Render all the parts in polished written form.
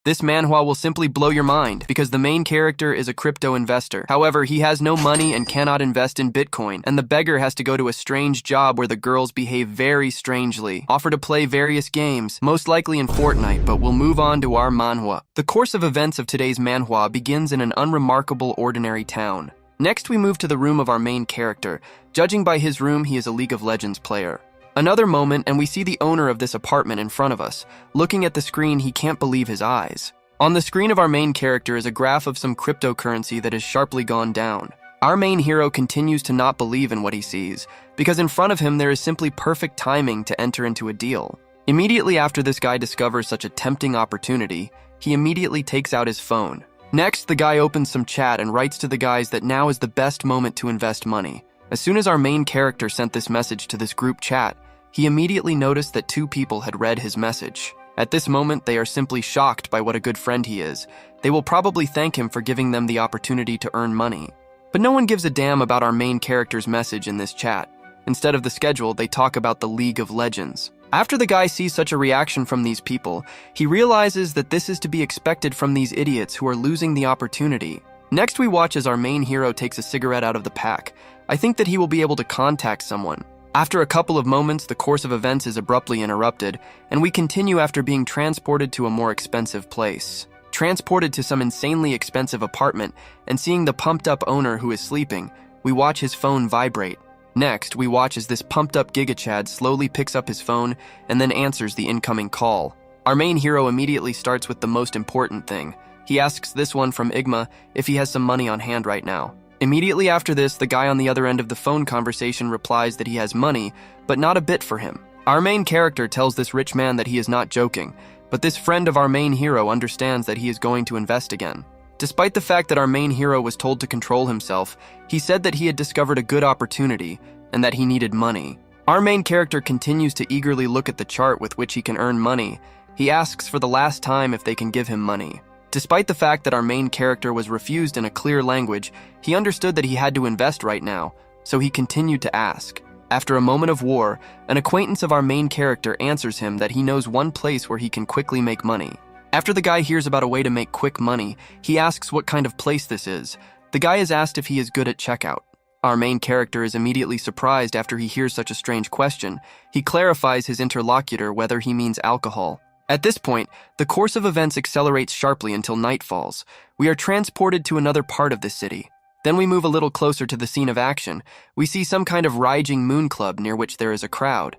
This manhwa will simply blow your mind because the main character is a crypto investor. However, he has no money and cannot invest in Bitcoin, and the beggar has to go to a strange job where the girls behave very strangely, offer to play various games, most likely in Fortnite, but we'll move on to our manhwa. The course of events of today's manhwa begins in an unremarkable ordinary town. Next, we move to the room of our main character. Judging by his room, he is a League of Legends player. Another moment, and we see the owner of this apartment in front of us. Looking at the screen, he can't believe his eyes. On the screen of our main character is a graph of some cryptocurrency that has sharply gone down. Our main hero continues to not believe in what he sees, because in front of him there is simply perfect timing to enter into a deal. Immediately after this guy discovers such a tempting opportunity, he immediately takes out his phone. Next, the guy opens some chat and writes to the guys that now is the best moment to invest money. As soon as our main character sent this message to this group chat, he immediately noticed that 2 people had read his message. At this moment, they are simply shocked by what a good friend he is. They will probably thank him for giving them the opportunity to earn money. But no one gives a damn about our main character's message in this chat. Instead of the schedule, they talk about the League of Legends. After the guy sees such a reaction from these people, he realizes that this is to be expected from these idiots who are losing the opportunity. Next, we watch as our main hero takes a cigarette out of the pack. I think that he will be able to contact someone. After a couple of moments, the course of events is abruptly interrupted, and we continue after being transported to a more expensive place. Transported to some insanely expensive apartment, and seeing the pumped-up owner who is sleeping, we watch his phone vibrate. Next, we watch as this pumped-up gigachad slowly picks up his phone and then answers the incoming call. Our main hero immediately starts with the most important thing. He asks this one from Igma if he has some money on hand right now. Immediately after this, the guy on the other end of the phone conversation replies that he has money, but not a bit for him. Our main character tells this rich man that he is not joking, but this friend of our main hero understands that he is going to invest again. Despite the fact that our main hero was told to control himself, he said that he had discovered a good opportunity and that he needed money. Our main character continues to eagerly look at the chart with which he can earn money. He asks for the last time if they can give him money. Despite the fact that our main character was refused in a clear language, he understood that he had to invest right now, so he continued to ask. After a moment of war, an acquaintance of our main character answers him that he knows one place where he can quickly make money. After the guy hears about a way to make quick money, he asks what kind of place this is. The guy is asked if he is good at checkout. Our main character is immediately surprised after he hears such a strange question. He clarifies his interlocutor whether he means alcohol. At this point, the course of events accelerates sharply until night falls. We are transported to another part of the city. Then we move a little closer to the scene of action. We see some kind of raging moon club near which there is a crowd.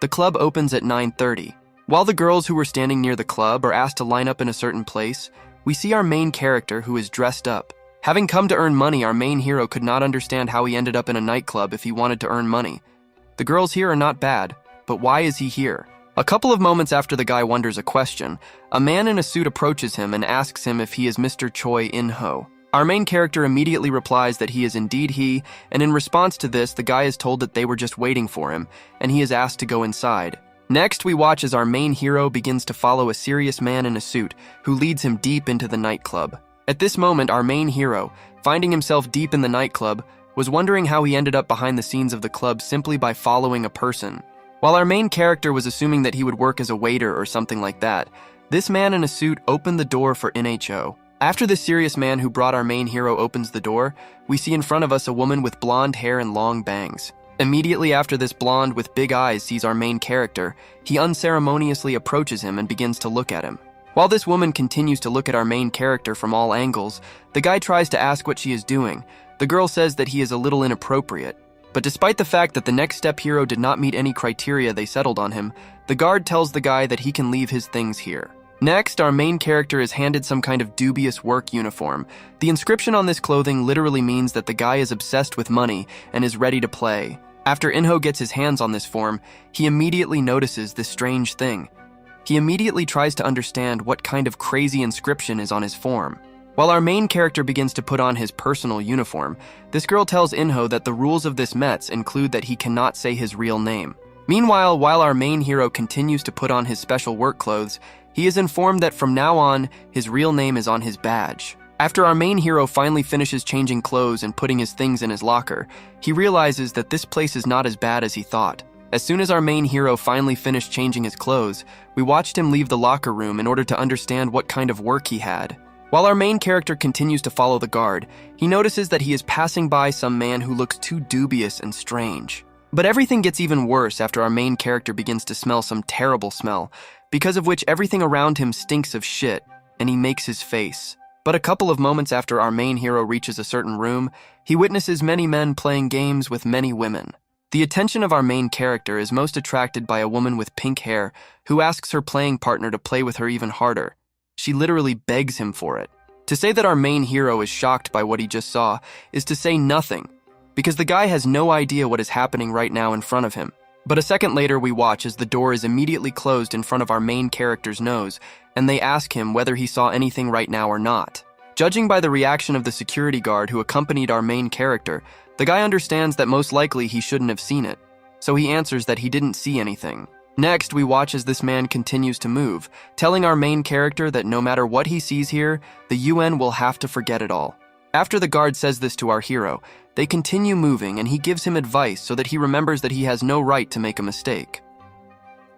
The club opens at 9:30. While the girls who were standing near the club are asked to line up in a certain place, we see our main character who is dressed up. Having come to earn money, our main hero could not understand how he ended up in a nightclub if he wanted to earn money. The girls here are not bad, but why is he here? A couple of moments after the guy wonders a question, a man in a suit approaches him and asks him if he is Mr. Choi In-ho. Our main character immediately replies that he is indeed he, and in response to this, the guy is told that they were just waiting for him, and he is asked to go inside. Next, we watch as our main hero begins to follow a serious man in a suit, who leads him deep into the nightclub. At this moment, our main hero, finding himself deep in the nightclub, was wondering how he ended up behind the scenes of the club simply by following a person. While our main character was assuming that he would work as a waiter or something like that, this man in a suit opened the door for NHO. After the serious man who brought our main hero opens the door, we see in front of us a woman with blonde hair and long bangs. Immediately after this blonde with big eyes sees our main character, he unceremoniously approaches him and begins to look at him. While this woman continues to look at our main character from all angles, the guy tries to ask what she is doing. The girl says that he is a little inappropriate. But despite the fact that the next step hero did not meet any criteria they settled on him, the guard tells the guy that he can leave his things here. Next, our main character is handed some kind of dubious work uniform. The inscription on this clothing literally means that the guy is obsessed with money and is ready to play. After In-ho gets his hands on this form, he immediately notices this strange thing. He immediately tries to understand what kind of crazy inscription is on his form. While our main character begins to put on his personal uniform, this girl tells In-ho that the rules of this Mets include that he cannot say his real name. Meanwhile, while our main hero continues to put on his special work clothes, he is informed that from now on, his real name is on his badge. After our main hero finally finishes changing clothes and putting his things in his locker, he realizes that this place is not as bad as he thought. As soon as our main hero finally finished changing his clothes, we watched him leave the locker room in order to understand what kind of work he had. While our main character continues to follow the guard, he notices that he is passing by some man who looks too dubious and strange. But everything gets even worse after our main character begins to smell some terrible smell, because of which everything around him stinks of shit, and he makes his face. But a couple of moments after our main hero reaches a certain room, he witnesses many men playing games with many women. The attention of our main character is most attracted by a woman with pink hair who asks her playing partner to play with her even harder. She literally begs him for it. To say that our main hero is shocked by what he just saw is to say nothing, because the guy has no idea what is happening right now in front of him. But a second later, we watch as the door is immediately closed in front of our main character's nose, and they ask him whether he saw anything right now or not. Judging by the reaction of the security guard who accompanied our main character, the guy understands that most likely he shouldn't have seen it, so he answers that he didn't see anything. Next, we watch as this man continues to move, telling our main character that no matter what he sees here, the UN will have to forget it all. After the guard says this to our hero, they continue moving and he gives him advice so that he remembers that he has no right to make a mistake.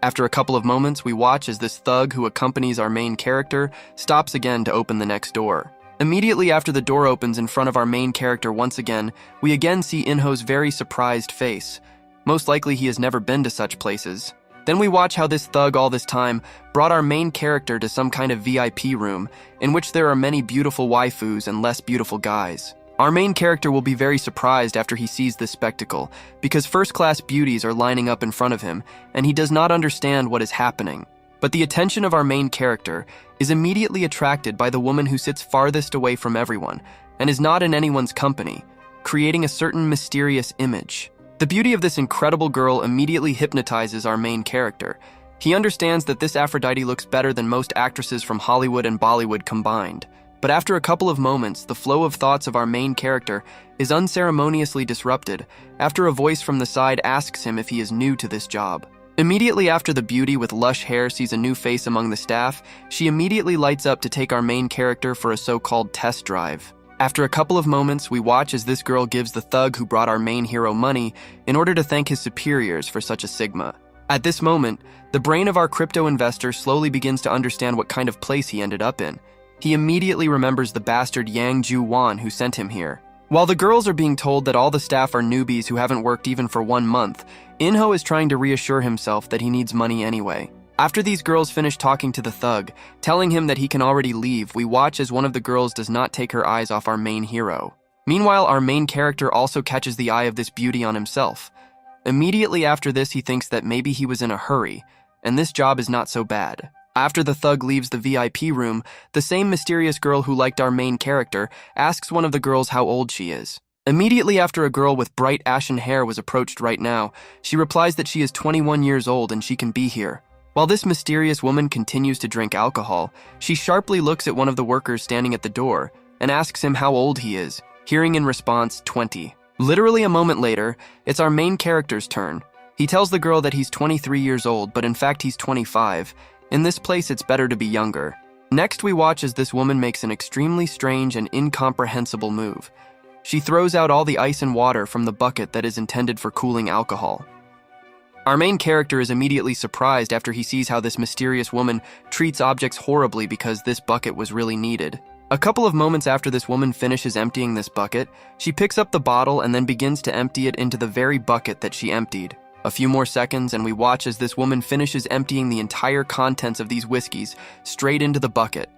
After a couple of moments, we watch as this thug who accompanies our main character stops again to open the next door. Immediately after the door opens in front of our main character once again, we again see Inho's very surprised face. Most likely he has never been to such places. Then we watch how this thug all this time brought our main character to some kind of VIP room in which there are many beautiful waifus and less beautiful guys. Our main character will be very surprised after he sees this spectacle because first-class beauties are lining up in front of him and he does not understand what is happening. But the attention of our main character is immediately attracted by the woman who sits farthest away from everyone and is not in anyone's company, creating a certain mysterious image. The beauty of this incredible girl immediately hypnotizes our main character. He understands that this Aphrodite looks better than most actresses from Hollywood and Bollywood combined. But after a couple of moments, the flow of thoughts of our main character is unceremoniously disrupted after a voice from the side asks him if he is new to this job. Immediately after the beauty with lush hair sees a new face among the staff, she immediately lights up to take our main character for a so-called test drive. After a couple of moments, we watch as this girl gives the thug who brought our main hero money in order to thank his superiors for such a sigma. At this moment, the brain of our crypto investor slowly begins to understand what kind of place he ended up in. He immediately remembers the bastard Yang Ju-wan who sent him here. While the girls are being told that all the staff are newbies who haven't worked even for 1 month, Inho is trying to reassure himself that he needs money anyway. After these girls finish talking to the thug, telling him that he can already leave, we watch as one of the girls does not take her eyes off our main hero. Meanwhile, our main character also catches the eye of this beauty on himself. Immediately after this, he thinks that maybe he was in a hurry, and this job is not so bad. After the thug leaves the VIP room, the same mysterious girl who liked our main character asks one of the girls how old she is. Immediately after a girl with bright ashen hair was approached right now, she replies that she is 21 years old and she can be here. While this mysterious woman continues to drink alcohol, she sharply looks at one of the workers standing at the door and asks him how old he is, hearing in response 20. Literally a moment later, it's our main character's turn. He tells the girl that he's 23 years old, but in fact he's 25. In this place, it's better to be younger. Next, we watch as this woman makes an extremely strange and incomprehensible move. She throws out all the ice and water from the bucket that is intended for cooling alcohol. Our main character is immediately surprised after he sees how this mysterious woman treats objects horribly because this bucket was really needed. A couple of moments after this woman finishes emptying this bucket, she picks up the bottle and then begins to empty it into the very bucket that she emptied. A few more seconds and we watch as this woman finishes emptying the entire contents of these whiskeys straight into the bucket,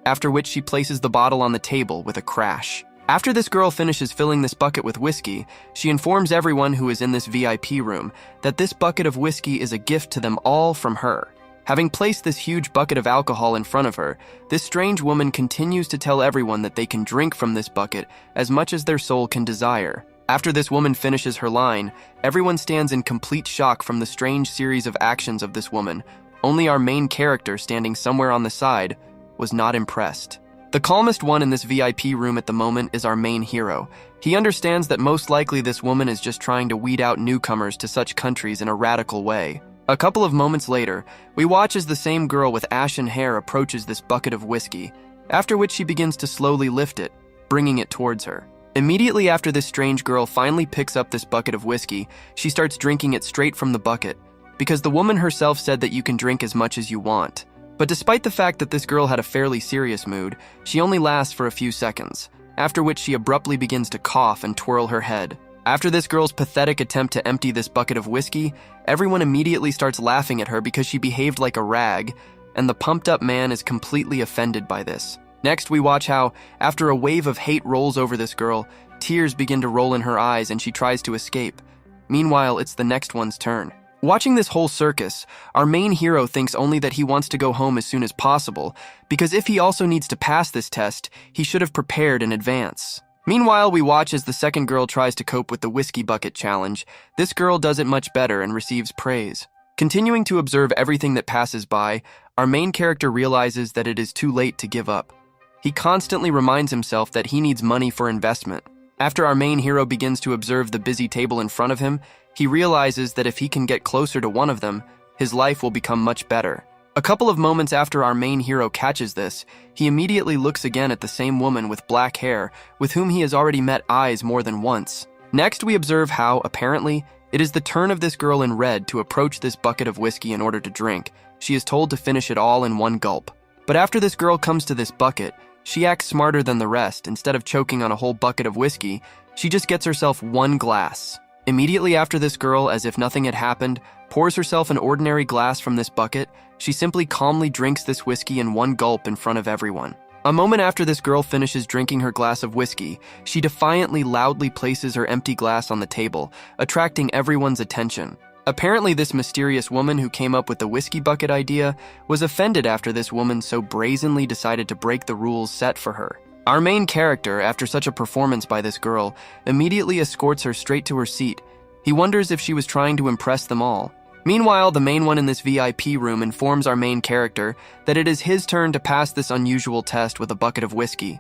after which she places the bottle on the table with a crash. After this girl finishes filling this bucket with whiskey, she informs everyone who is in this VIP room that this bucket of whiskey is a gift to them all from her. Having placed this huge bucket of alcohol in front of her, this strange woman continues to tell everyone that they can drink from this bucket as much as their soul can desire. After this woman finishes her line, everyone stands in complete shock from the strange series of actions of this woman. Only our main character, standing somewhere on the side, was not impressed. The calmest one in this VIP room at the moment is our main hero. He understands that most likely this woman is just trying to weed out newcomers to such countries in a radical way. A couple of moments later, we watch as the same girl with ashen hair approaches this bucket of whiskey, after which she begins to slowly lift it, bringing it towards her. Immediately after this strange girl finally picks up this bucket of whiskey, she starts drinking it straight from the bucket, because the woman herself said that you can drink as much as you want. But despite the fact that this girl had a fairly serious mood, she only lasts for a few seconds, after which she abruptly begins to cough and twirl her head. After this girl's pathetic attempt to empty this bucket of whiskey, everyone immediately starts laughing at her because she behaved like a rag, and the pumped-up man is completely offended by this. Next, we watch how, after a wave of hate rolls over this girl, tears begin to roll in her eyes and she tries to escape. Meanwhile, it's the next one's turn. Watching this whole circus, our main hero thinks only that he wants to go home as soon as possible, because if he also needs to pass this test, he should have prepared in advance. Meanwhile, we watch as the second girl tries to cope with the whiskey bucket challenge. This girl does it much better and receives praise. Continuing to observe everything that passes by, our main character realizes that it is too late to give up. He constantly reminds himself that he needs money for investment. After our main hero begins to observe the busy table in front of him, he realizes that if he can get closer to one of them, his life will become much better. A couple of moments after our main hero catches this, he immediately looks again at the same woman with black hair, with whom he has already met eyes more than once. Next, we observe how, apparently, it is the turn of this girl in red to approach this bucket of whiskey in order to drink. She is told to finish it all in one gulp. But after this girl comes to this bucket, she acts smarter than the rest. Instead of choking on a whole bucket of whiskey, she just gets herself one glass. Immediately after this girl, as if nothing had happened, pours herself an ordinary glass from this bucket, she simply calmly drinks this whiskey in one gulp in front of everyone. A moment after this girl finishes drinking her glass of whiskey, she defiantly loudly places her empty glass on the table, attracting everyone's attention. Apparently, this mysterious woman who came up with the whiskey bucket idea was offended after this woman so brazenly decided to break the rules set for her. Our main character, after such a performance by this girl, immediately escorts her straight to her seat. He wonders if she was trying to impress them all. Meanwhile, the main one in this VIP room informs our main character that it is his turn to pass this unusual test with a bucket of whiskey.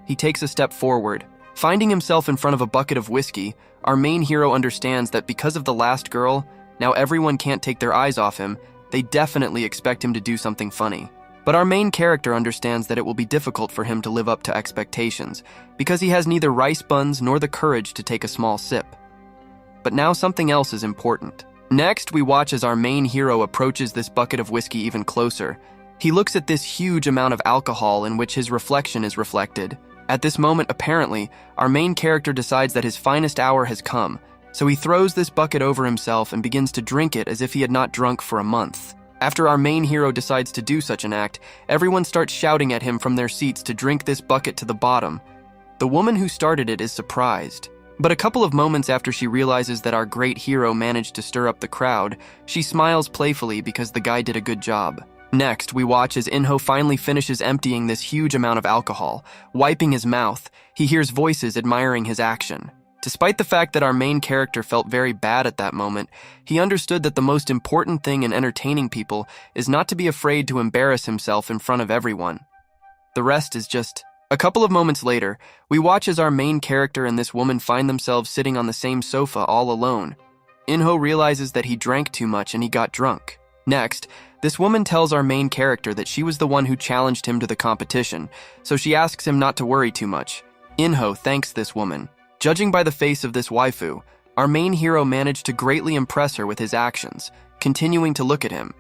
He takes a step forward. Finding himself in front of a bucket of whiskey, our main hero understands that because of the last girl, now everyone can't take their eyes off him. They definitely expect him to do something funny. But our main character understands that it will be difficult for him to live up to expectations, because he has neither rice buns nor the courage to take a small sip. But now something else is important. Next, we watch as our main hero approaches this bucket of whiskey even closer. He looks at this huge amount of alcohol in which his reflection is reflected. At this moment, apparently, our main character decides that his finest hour has come, so he throws this bucket over himself and begins to drink it as if he had not drunk for a month. After our main hero decides to do such an act, everyone starts shouting at him from their seats to drink this bucket to the bottom. The woman who started it is surprised. But a couple of moments after she realizes that our great hero managed to stir up the crowd, she smiles playfully because the guy did a good job. Next, we watch as Inho finally finishes emptying this huge amount of alcohol. Wiping his mouth, he hears voices admiring his action. Despite the fact that our main character felt very bad at that moment, he understood that the most important thing in entertaining people is not to be afraid to embarrass himself in front of everyone. The rest is just... A couple of moments later, we watch as our main character and this woman find themselves sitting on the same sofa all alone. Inho realizes that he drank too much and he got drunk. Next, this woman tells our main character that she was the one who challenged him to the competition, so she asks him not to worry too much. Inho thanks this woman. Judging by the face of this waifu, our main hero managed to greatly impress her with his actions, continuing to look at him.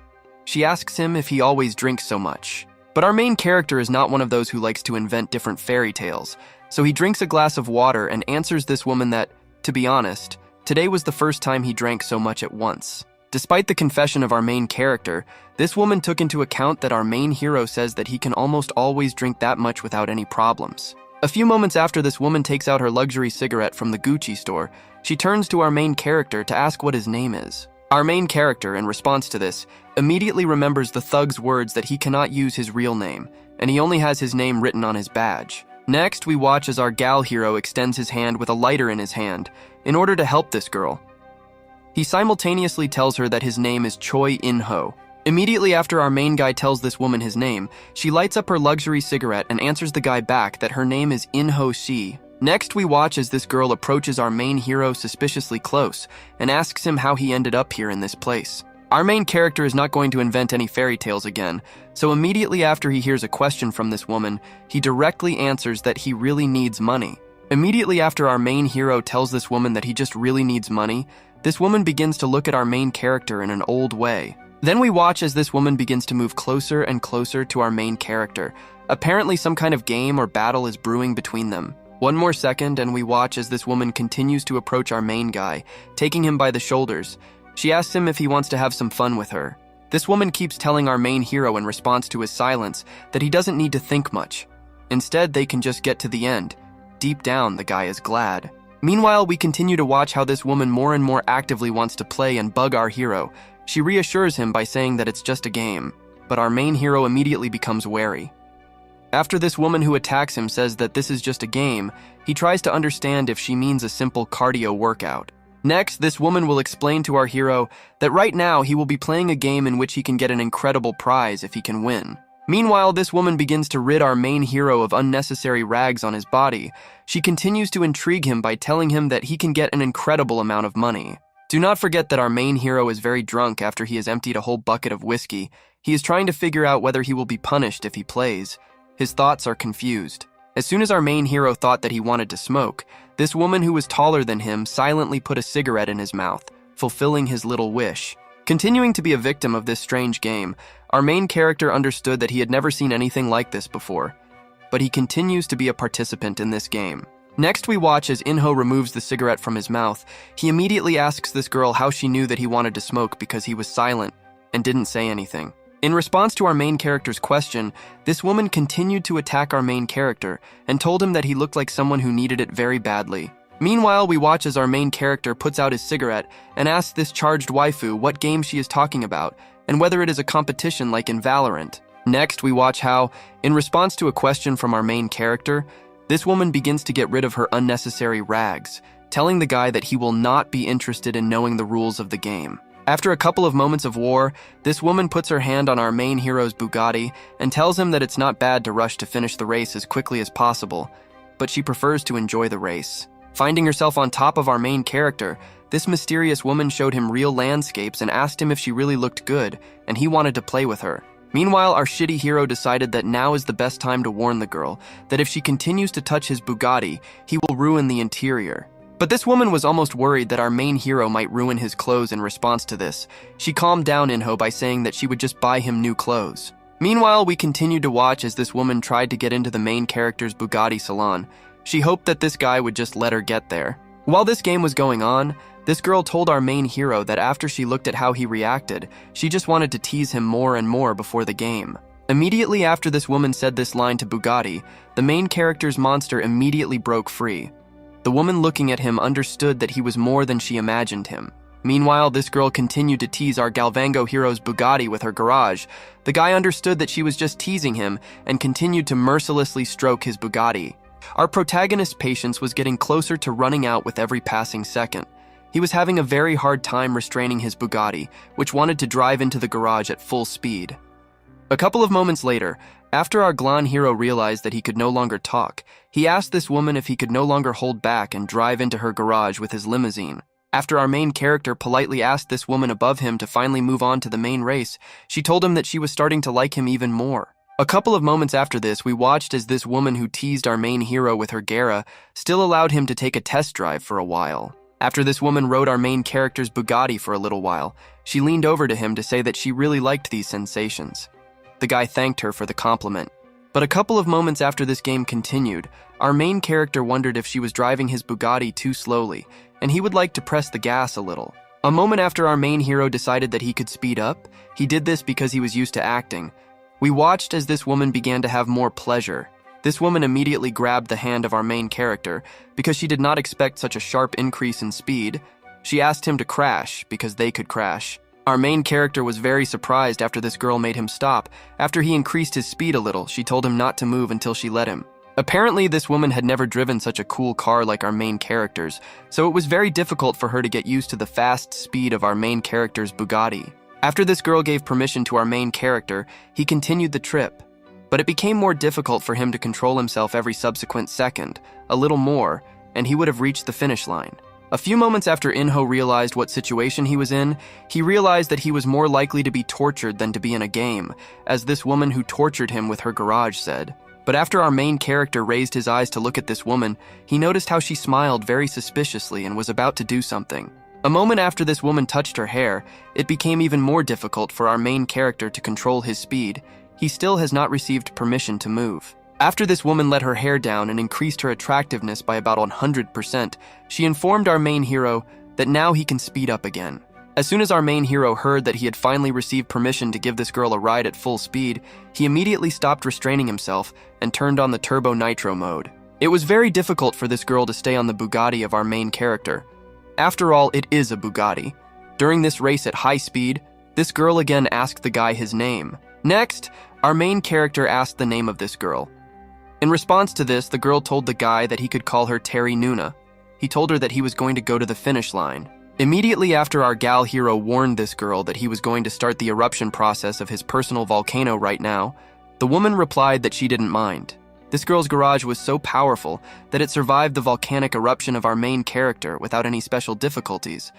She asks him if he always drinks so much. But our main character is not one of those who likes to invent different fairy tales, so he drinks a glass of water and answers this woman that, to be honest, today was the first time he drank so much at once. Despite the confession of our main character, this woman took into account that our main hero says that he can almost always drink that much without any problems. A few moments after this woman takes out her luxury cigarette from the Gucci store, she turns to our main character to ask what his name is. Our main character, in response to this, immediately remembers the thug's words that he cannot use his real name, and he only has his name written on his badge. Next, we watch as our gal hero extends his hand with a lighter in his hand, in order to help this girl. He simultaneously tells her that his name is Choi In-ho. Immediately after our main guy tells this woman his name, she lights up her luxury cigarette and answers the guy back that her name is In-ho Shi. Next, we watch as this girl approaches our main hero suspiciously close and asks him how he ended up here in this place. Our main character is not going to invent any fairy tales again, so immediately after he hears a question from this woman, he directly answers that he really needs money. Immediately after our main hero tells this woman that he just really needs money, this woman begins to look at our main character in an old way. Then we watch as this woman begins to move closer and closer to our main character. Apparently some kind of game or battle is brewing between them. One more second and we watch as this woman continues to approach our main guy, taking him by the shoulders. She asks him if he wants to have some fun with her. This woman keeps telling our main hero in response to his silence that he doesn't need to think much. Instead, they can just get to the end. Deep down, the guy is glad. Meanwhile, we continue to watch how this woman more and more actively wants to play and bug our hero. She reassures him by saying that it's just a game, but our main hero immediately becomes wary. After this woman who attacks him says that this is just a game, he tries to understand if she means a simple cardio workout. Next, this woman will explain to our hero that right now he will be playing a game in which he can get an incredible prize if he can win. Meanwhile, this woman begins to rid our main hero of unnecessary rags on his body. She continues to intrigue him by telling him that he can get an incredible amount of money. Do not forget that our main hero is very drunk after he has emptied a whole bucket of whiskey. He is trying to figure out whether he will be punished if he plays. His thoughts are confused. As soon as our main hero thought that he wanted to smoke, this woman who was taller than him silently put a cigarette in his mouth, fulfilling his little wish. Continuing to be a victim of this strange game, our main character understood that he had never seen anything like this before, but he continues to be a participant in this game. Next, we watch as Inho removes the cigarette from his mouth. He immediately asks this girl how she knew that he wanted to smoke because he was silent and didn't say anything. In response to our main character's question, this woman continued to attack our main character and told him that he looked like someone who needed it very badly. Meanwhile, we watch as our main character puts out his cigarette and asks this charged waifu what game she is talking about and whether it is a competition like in Valorant. Next, we watch how, in response to a question from our main character, this woman begins to get rid of her unnecessary rags, telling the guy that he will not be interested in knowing the rules of the game. After a couple of moments of war, this woman puts her hand on our main hero's Bugatti and tells him that it's not bad to rush to finish the race as quickly as possible, but she prefers to enjoy the race. Finding herself on top of our main character, this mysterious woman showed him real landscapes and asked him if she really looked good, and he wanted to play with her. Meanwhile, our shitty hero decided that now is the best time to warn the girl that if she continues to touch his Bugatti, he will ruin the interior. But this woman was almost worried that our main hero might ruin his clothes in response to this. She calmed down Inho by saying that she would just buy him new clothes. Meanwhile, we continued to watch as this woman tried to get into the main character's Bugatti salon. She hoped that this guy would just let her get there. While this game was going on, this girl told our main hero that after she looked at how he reacted, she just wanted to tease him more and more before the game. Immediately after this woman said this line to Bugatti, the main character's monster immediately broke free. The woman looking at him understood that he was more than she imagined him. Meanwhile, this girl continued to tease our Galvango hero's Bugatti with her garage. The guy understood that she was just teasing him and continued to mercilessly stroke his Bugatti. Our protagonist's patience was getting closer to running out with every passing second. He was having a very hard time restraining his Bugatti, which wanted to drive into the garage at full speed. A couple of moments later, after our Glan hero realized that he could no longer talk, he asked this woman if he could no longer hold back and drive into her garage with his limousine. After our main character politely asked this woman above him to finally move on to the main race, she told him that she was starting to like him even more. A couple of moments after this, we watched as this woman who teased our main hero with her Gara still allowed him to take a test drive for a while. After this woman rode our main character's Bugatti for a little while, she leaned over to him to say that she really liked these sensations. The guy thanked her for the compliment. But a couple of moments after this game continued, our main character wondered if she was driving his Bugatti too slowly, and he would like to press the gas a little. A moment after our main hero decided that he could speed up, he did this because he was used to acting. We watched as this woman began to have more pleasure. This woman immediately grabbed the hand of our main character because she did not expect such a sharp increase in speed. She asked him to crash because they could crash. Our main character was very surprised after this girl made him stop. After he increased his speed a little, she told him not to move until she let him. Apparently, this woman had never driven such a cool car like our main characters, so it was very difficult for her to get used to the fast speed of our main character's Bugatti. After this girl gave permission to our main character, he continued the trip. But it became more difficult for him to control himself every subsequent second, a little more, and he would have reached the finish line. A few moments after Inho realized what situation he was in, he realized that he was more likely to be tortured than to be in a game, as this woman who tortured him with her garage said. But after our main character raised his eyes to look at this woman, he noticed how she smiled very suspiciously and was about to do something. A moment after this woman touched her hair, it became even more difficult for our main character to control his speed. He still has not received permission to move. After this woman let her hair down and increased her attractiveness by about 100%, she informed our main hero that now he can speed up again. As soon as our main hero heard that he had finally received permission to give this girl a ride at full speed, he immediately stopped restraining himself and turned on the turbo nitro mode. It was very difficult for this girl to stay on the Bugatti of our main character. After all, it is a Bugatti. During this race at high speed, this girl again asked the guy his name. Next, our main character asked the name of this girl. In response to this, the girl told the guy that he could call her Terry Nuna. He told her that he was going to go to the finish line. Immediately after our gal hero warned this girl that he was going to start the eruption process of his personal volcano right now, the woman replied that she didn't mind. This girl's garage was so powerful that it survived the volcanic eruption of our main character without any special difficulties.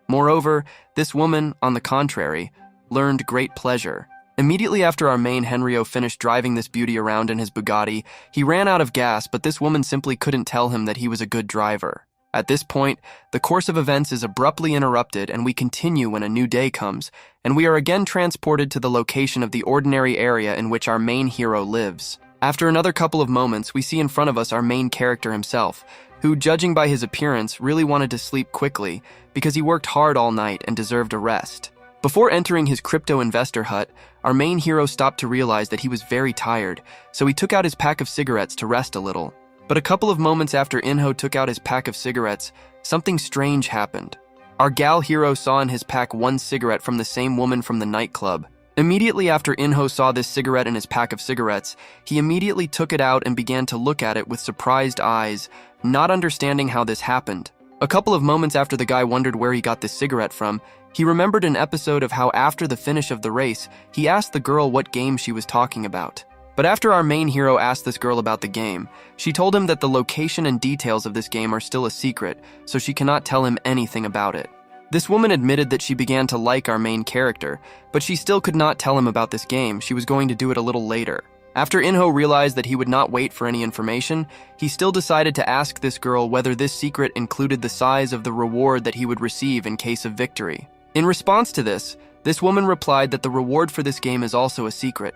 Moreover, this woman, on the contrary, learned great pleasure. Immediately after our main Henrio finished driving this beauty around in his Bugatti, he ran out of gas, but this woman simply couldn't tell him that he was a good driver. At this point, the course of events is abruptly interrupted and we continue when a new day comes, and we are again transported to the location of the ordinary area in which our main hero lives. After another couple of moments, we see in front of us our main character himself, who, judging by his appearance, really wanted to sleep quickly because he worked hard all night and deserved a rest. Before entering his crypto investor hut, our main hero stopped to realize that he was very tired, so he took out his pack of cigarettes to rest a little. But a couple of moments after Inho took out his pack of cigarettes, something strange happened. Our gal hero saw in his pack one cigarette from the same woman from the nightclub. Immediately after Inho saw this cigarette in his pack of cigarettes, he immediately took it out and began to look at it with surprised eyes, not understanding how this happened. A couple of moments after the guy wondered where he got this cigarette from, he remembered an episode of how after the finish of the race, he asked the girl what game she was talking about. But after our main hero asked this girl about the game, she told him that the location and details of this game are still a secret, so she cannot tell him anything about it. This woman admitted that she began to like our main character, but she still could not tell him about this game. She was going to do it a little later. After Inho realized that he would not wait for any information, he still decided to ask this girl whether this secret included the size of the reward that he would receive in case of victory. In response to this woman replied that the reward for this game is also a secret.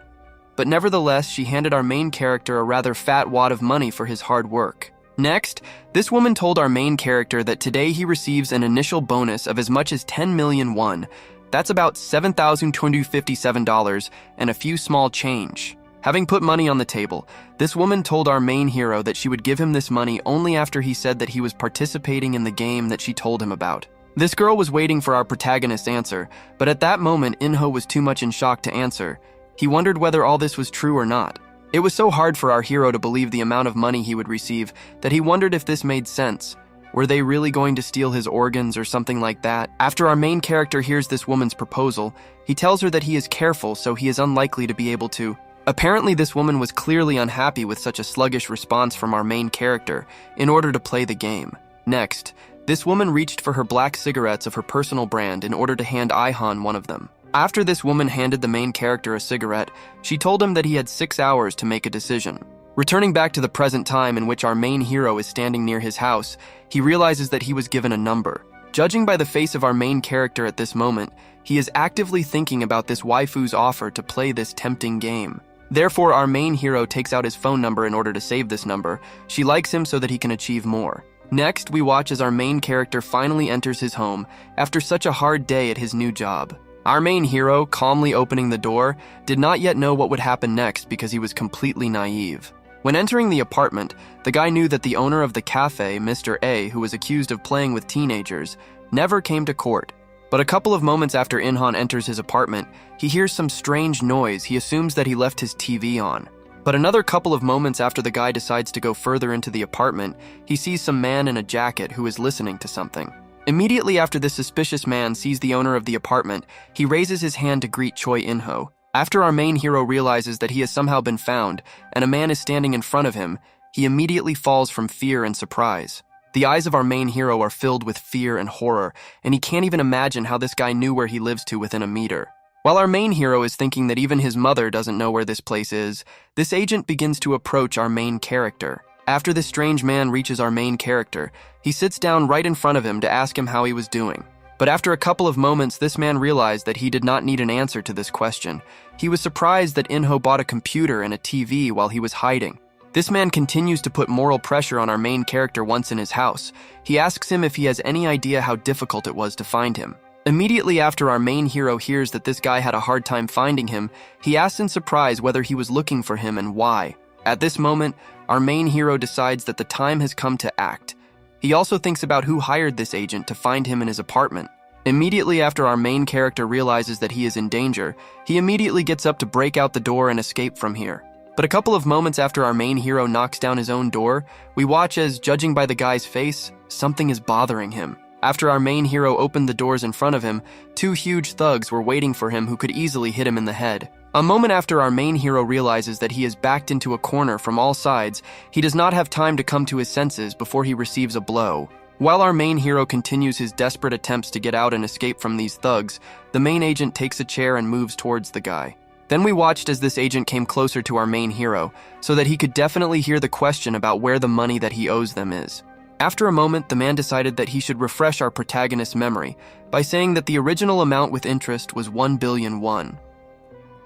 But nevertheless, she handed our main character a rather fat wad of money for his hard work. Next, this woman told our main character that today he receives an initial bonus of as much as 10 million won. That's about $7,257 and a few small change. Having put money on the table, this woman told our main hero that she would give him this money only after he said that he was participating in the game that she told him about. This girl was waiting for our protagonist's answer, but at that moment, Inho was too much in shock to answer. He wondered whether all this was true or not. It was so hard for our hero to believe the amount of money he would receive that he wondered if this made sense. Were they really going to steal his organs or something like that? After our main character hears this woman's proposal, he tells her that he is careful, so he is unlikely to be able to. Apparently, this woman was clearly unhappy with such a sluggish response from our main character in order to play the game. Next, this woman reached for her black cigarettes of her personal brand in order to hand Ihan one of them. After this woman handed the main character a cigarette, she told him that he had 6 hours to make a decision. Returning back to the present time in which our main hero is standing near his house, he realizes that he was given a number. Judging by the face of our main character at this moment, he is actively thinking about this waifu's offer to play this tempting game. Therefore, our main hero takes out his phone number in order to save this number. She likes him so that he can achieve more. Next, we watch as our main character finally enters his home after such a hard day at his new job. Our main hero, calmly opening the door, did not yet know what would happen next because he was completely naive. When entering the apartment, the guy knew that the owner of the cafe, Mr. A, who was accused of playing with teenagers, never came to court. But a couple of moments after Inhan enters his apartment, he hears some strange noise. He assumes that he left his TV on. But another couple of moments after the guy decides to go further into the apartment, he sees some man in a jacket who is listening to something. Immediately after this suspicious man sees the owner of the apartment, he raises his hand to greet Choi Inho. After our main hero realizes that he has somehow been found and a man is standing in front of him, he immediately falls from fear and surprise. The eyes of our main hero are filled with fear and horror, and he can't even imagine how this guy knew where he lives to within a meter. While our main hero is thinking that even his mother doesn't know where this place is, this agent begins to approach our main character. After this strange man reaches our main character, he sits down right in front of him to ask him how he was doing. But after a couple of moments, this man realized that he did not need an answer to this question. He was surprised that Inho bought a computer and a TV while he was hiding. This man continues to put moral pressure on our main character once in his house. He asks him if he has any idea how difficult it was to find him. Immediately after our main hero hears that this guy had a hard time finding him, he asks in surprise whether he was looking for him and why. At this moment, our main hero decides that the time has come to act. He also thinks about who hired this agent to find him in his apartment. Immediately after our main character realizes that he is in danger, he immediately gets up to break out the door and escape from here. But a couple of moments after our main hero knocks down his own door, we watch as, judging by the guy's face, something is bothering him. After our main hero opened the doors in front of him, two huge thugs were waiting for him who could easily hit him in the head. A moment after our main hero realizes that he is backed into a corner from all sides, he does not have time to come to his senses before he receives a blow. While our main hero continues his desperate attempts to get out and escape from these thugs, the main agent takes a chair and moves towards the guy. Then we watched as this agent came closer to our main hero, so that he could definitely hear the question about where the money that he owes them is. After a moment, the man decided that he should refresh our protagonist's memory by saying that the original amount with interest was 1 billion won.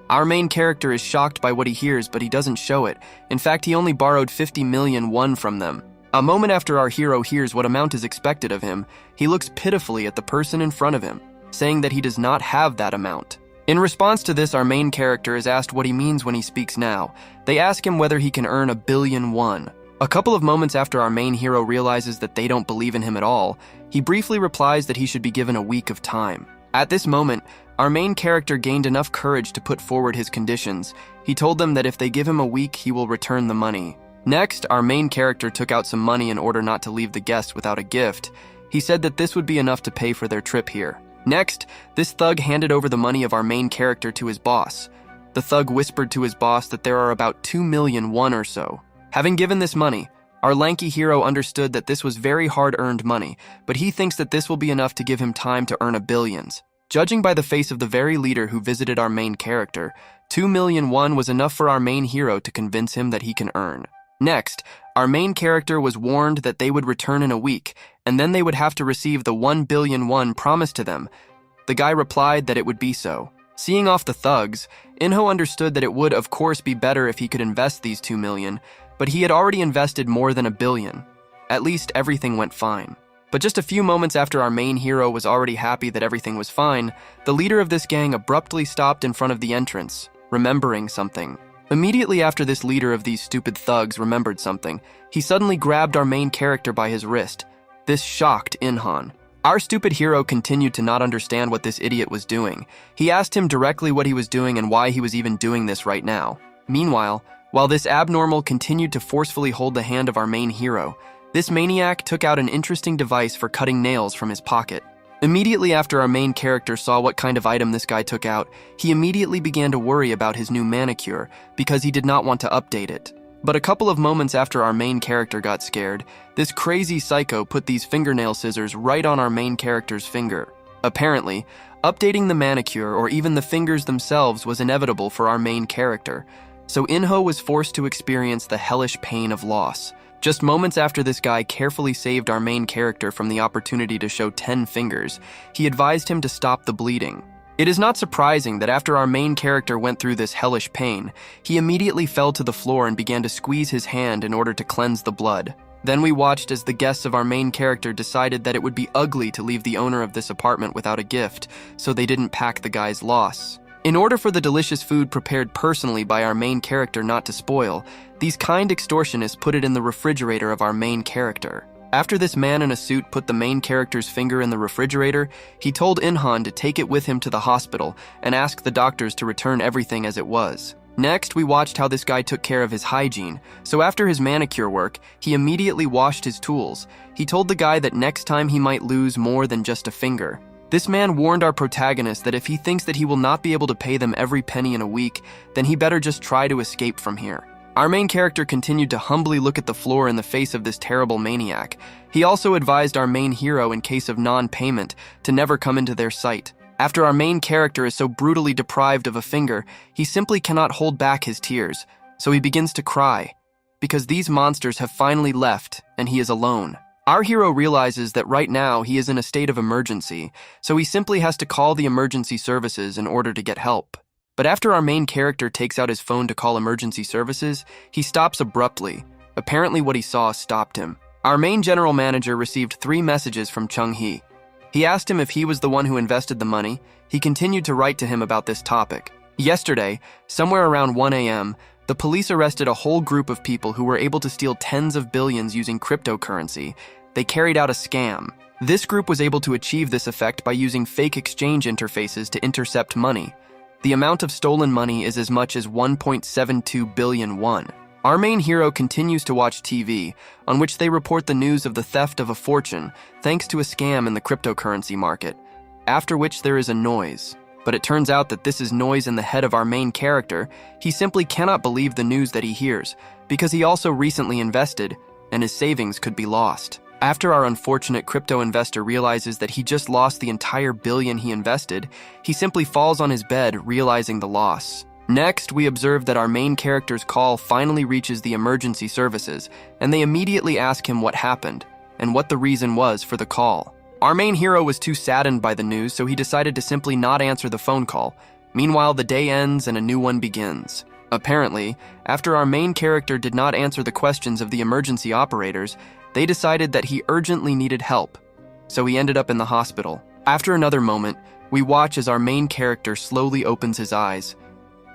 Our main character is shocked by what he hears, but he doesn't show it. In fact, he only borrowed 50 million won from them. A moment after our hero hears what amount is expected of him, he looks pitifully at the person in front of him, saying that he does not have that amount. In response to this, our main character is asked what he means when he speaks now. They ask him whether he can earn 1 billion won. A couple of moments after our main hero realizes that they don't believe in him at all, he briefly replies that he should be given a week of time. At this moment, our main character gained enough courage to put forward his conditions. He told them that if they give him a week, he will return the money. Next, our main character took out some money in order not to leave the guest without a gift. He said that this would be enough to pay for their trip here. Next, this thug handed over the money of our main character to his boss. The thug whispered to his boss that there are about 2 million won or so. Having given this money, our lanky hero understood that this was very hard-earned money, but he thinks that this will be enough to give him time to earn billions. Judging by the face of the very leader who visited our main character, 2 million won was enough for our main hero to convince him that he can earn. Next, our main character was warned that they would return in a week, and then they would have to receive the 1 billion won promised to them. The guy replied that it would be so. Seeing off the thugs, Inho understood that it would, of course, be better if he could invest these 2 million, but he had already invested more than 1 billion. At least everything went fine. But just a few moments after our main hero was already happy that everything was fine, the leader of this gang abruptly stopped in front of the entrance, remembering something. Immediately after this leader of these stupid thugs remembered something, he suddenly grabbed our main character by his wrist. This shocked Inhan. Our stupid hero continued to not understand what this idiot was doing. He asked him directly what he was doing and why he was even doing this right now. Meanwhile, while this abnormal continued to forcefully hold the hand of our main hero, this maniac took out an interesting device for cutting nails from his pocket. Immediately after our main character saw what kind of item this guy took out, he immediately began to worry about his new manicure because he did not want to update it. But a couple of moments after our main character got scared, this crazy psycho put these fingernail scissors right on our main character's finger. Apparently, updating the manicure or even the fingers themselves was inevitable for our main character, so Inho was forced to experience the hellish pain of loss. Just moments after this guy carefully saved our main character from the opportunity to show 10 fingers, he advised him to stop the bleeding. It is not surprising that after our main character went through this hellish pain, he immediately fell to the floor and began to squeeze his hand in order to cleanse the blood. Then we watched as the guests of our main character decided that it would be ugly to leave the owner of this apartment without a gift, so they didn't pack the guy's loss. In order for the delicious food prepared personally by our main character not to spoil, these kind extortionists put it in the refrigerator of our main character. After this man in a suit put the main character's finger in the refrigerator, he told Inhan to take it with him to the hospital and ask the doctors to return everything as it was. Next, we watched how this guy took care of his hygiene, so after his manicure work, he immediately washed his tools. He told the guy that next time he might lose more than just a finger. This man warned our protagonist that if he thinks that he will not be able to pay them every penny in a week, then he better just try to escape from here. Our main character continued to humbly look at the floor in the face of this terrible maniac. He also advised our main hero in case of non-payment to never come into their sight. After our main character is so brutally deprived of a finger, he simply cannot hold back his tears, so he begins to cry, because these monsters have finally left and he is alone. Our hero realizes that right now he is in a state of emergency, so he simply has to call the emergency services in order to get help. But after our main character takes out his phone to call emergency services, he stops abruptly. Apparently what he saw stopped him. Our main general manager received 3 messages from Chung-hee. He asked him if he was the one who invested the money. He continued to write to him about this topic. Yesterday, somewhere around 1 a.m., the police arrested a whole group of people who were able to steal tens of billions using cryptocurrency. They carried out a scam. This group was able to achieve this effect by using fake exchange interfaces to intercept money. The amount of stolen money is as much as 1.72 billion won. Our main hero continues to watch TV, on which they report the news of the theft of a fortune, thanks to a scam in the cryptocurrency market, after which there is a noise. But it turns out that this is noise in the head of our main character. He simply cannot believe the news that he hears, because he also recently invested, and his savings could be lost. After our unfortunate crypto investor realizes that he just lost the entire billion he invested, he simply falls on his bed, realizing the loss. Next, we observe that our main character's call finally reaches the emergency services, and they immediately ask him what happened, and what the reason was for the call. Our main hero was too saddened by the news, so he decided to simply not answer the phone call. Meanwhile, the day ends and a new one begins. Apparently, after our main character did not answer the questions of the emergency operators, they decided that he urgently needed help, so he ended up in the hospital. After another moment, we watch as our main character slowly opens his eyes.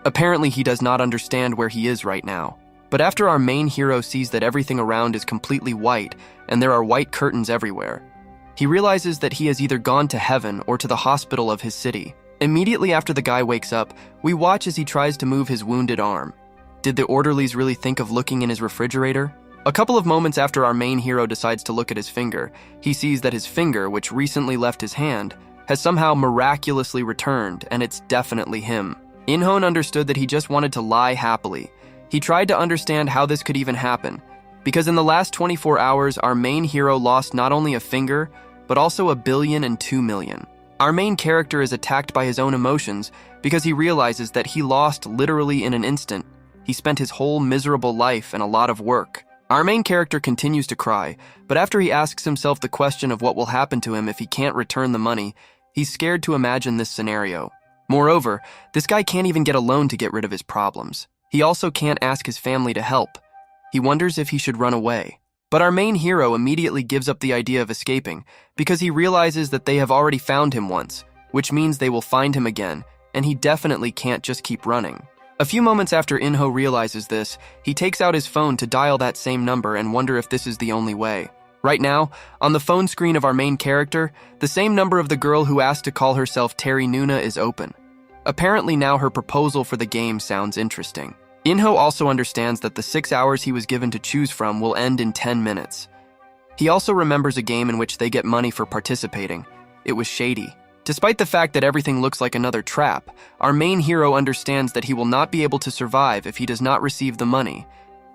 Apparently, he does not understand where he is right now. But after our main hero sees that everything around is completely white and there are white curtains everywhere, he realizes that he has either gone to heaven or to the hospital of his city. Immediately after the guy wakes up, we watch as he tries to move his wounded arm. Did the orderlies really think of looking in his refrigerator? A couple of moments after our main hero decides to look at his finger, he sees that his finger, which recently left his hand, has somehow miraculously returned, and it's definitely him. In-hoon understood that he just wanted to lie happily. He tried to understand how this could even happen, because in the last 24 hours, our main hero lost not only a finger, but also 1 billion and 2 million. Our main character is attacked by his own emotions because he realizes that he lost literally in an instant. He spent his whole miserable life and a lot of work. Our main character continues to cry, but after he asks himself the question of what will happen to him if he can't return the money, he's scared to imagine this scenario. Moreover, this guy can't even get a loan to get rid of his problems. He also can't ask his family to help. He wonders if he should run away. But our main hero immediately gives up the idea of escaping because he realizes that they have already found him once, which means they will find him again, and he definitely can't just keep running. A few moments after In-ho realizes this, he takes out his phone to dial that same number and wonder if this is the only way. Right now, on the phone screen of our main character, the same number of the girl who asked to call herself Terry Nuna is open. Apparently now her proposal for the game sounds interesting. In-ho also understands that the 6 hours he was given to choose from will end in 10 minutes. He also remembers a game in which they get money for participating. It was shady. Despite the fact that everything looks like another trap, our main hero understands that he will not be able to survive if he does not receive the money.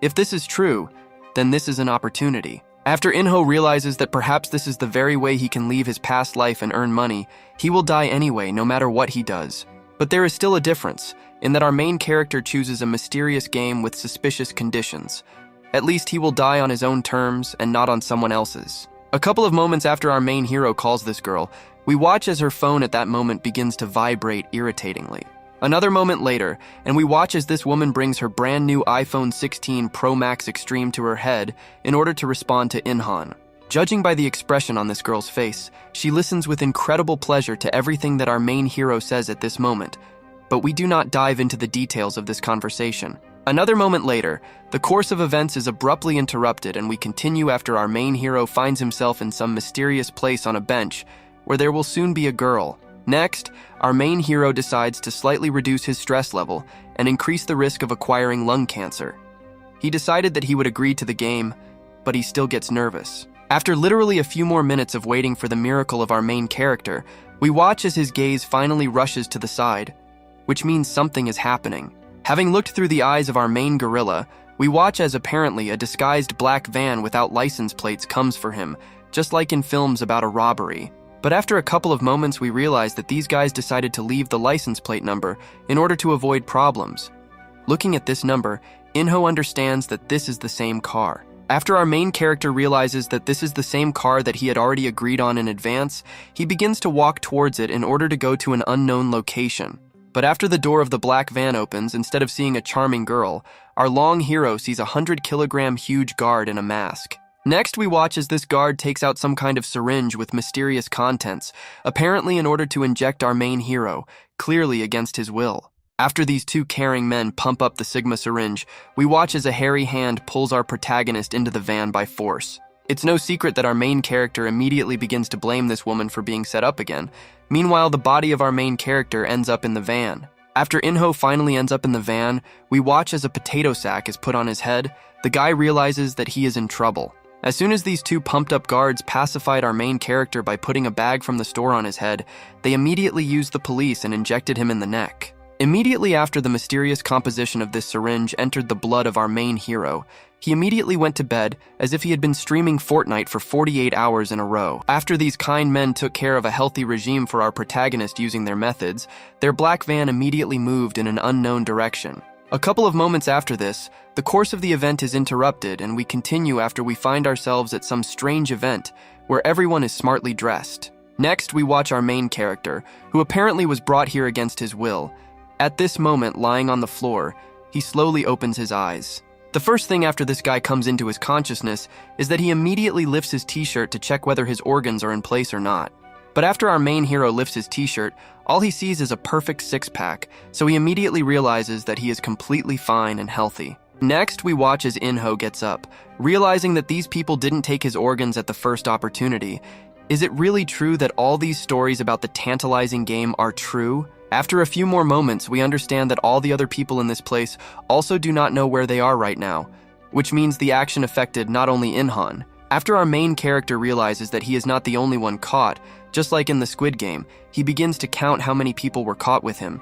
If this is true, then this is an opportunity. After In-ho realizes that perhaps this is the very way he can leave his past life and earn money, he will die anyway, no matter what he does. But there is still a difference, in that our main character chooses a mysterious game with suspicious conditions. At least he will die on his own terms and not on someone else's. A couple of moments after our main hero calls this girl, we watch as her phone at that moment begins to vibrate irritatingly. Another moment later, and we watch as this woman brings her brand new iPhone 16 Pro Max Extreme to her head in order to respond to In-hoon. Judging by the expression on this girl's face, she listens with incredible pleasure to everything that our main hero says at this moment, but we do not dive into the details of this conversation. Another moment later, the course of events is abruptly interrupted and we continue after our main hero finds himself in some mysterious place on a bench where there will soon be a girl. Next, our main hero decides to slightly reduce his stress level and increase the risk of acquiring lung cancer. He decided that he would agree to the game, but he still gets nervous. After literally a few more minutes of waiting for the miracle of our main character, we watch as his gaze finally rushes to the side, which means something is happening. Having looked through the eyes of our main gorilla, we watch as apparently a disguised black van without license plates comes for him, just like in films about a robbery. But after a couple of moments, we realized that these guys decided to leave the license plate number in order to avoid problems. Looking at this number, Inho understands that this is the same car. After our main character realizes that this is the same car that he had already agreed on in advance, he begins to walk towards it in order to go to an unknown location. But after the door of the black van opens, instead of seeing a charming girl, our long hero sees a 100-kilogram huge guard in a mask. Next, we watch as this guard takes out some kind of syringe with mysterious contents, apparently in order to inject our main hero, clearly against his will. After these two caring men pump up the Sigma syringe, we watch as a hairy hand pulls our protagonist into the van by force. It's no secret that our main character immediately begins to blame this woman for being set up again. Meanwhile, the body of our main character ends up in the van. After Inho finally ends up in the van, we watch as a potato sack is put on his head. The guy realizes that he is in trouble. As soon as these two pumped-up guards pacified our main character by putting a bag from the store on his head, they immediately used the police and injected him in the neck. Immediately after the mysterious composition of this syringe entered the blood of our main hero, he immediately went to bed as if he had been streaming Fortnite for 48 hours in a row. After these kind men took care of a healthy regime for our protagonist using their methods, their black van immediately moved in an unknown direction. A couple of moments after this, the course of the event is interrupted and we continue after we find ourselves at some strange event where everyone is smartly dressed. Next, we watch our main character, who apparently was brought here against his will. At this moment, lying on the floor, he slowly opens his eyes. The first thing after this guy comes into his consciousness is that he immediately lifts his t-shirt to check whether his organs are in place or not. But after our main hero lifts his t-shirt, all he sees is a perfect six-pack, so he immediately realizes that he is completely fine and healthy. Next, we watch as Inho gets up, realizing that these people didn't take his organs at the first opportunity. Is it really true that all these stories about the tantalizing game are true? After a few more moments, we understand that all the other people in this place also do not know where they are right now, which means the action affected not only Inhan. After our main character realizes that he is not the only one caught, just like in the Squid Game, he begins to count how many people were caught with him.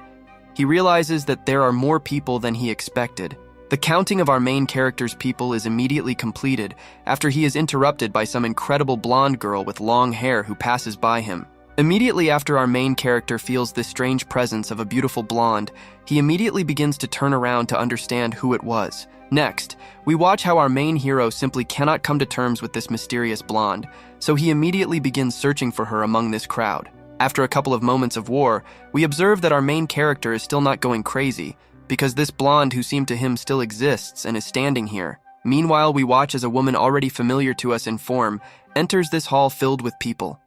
He realizes that there are more people than he expected. The counting of our main character's people is immediately completed after he is interrupted by some incredible blonde girl with long hair who passes by him. Immediately after our main character feels this strange presence of a beautiful blonde, he immediately begins to turn around to understand who it was. Next, we watch how our main hero simply cannot come to terms with this mysterious blonde, so he immediately begins searching for her among this crowd. After a couple of moments of war, we observe that our main character is still not going crazy, because this blonde who seemed to him still exists and is standing here. Meanwhile, we watch as a woman already familiar to us in form enters this hall filled with people.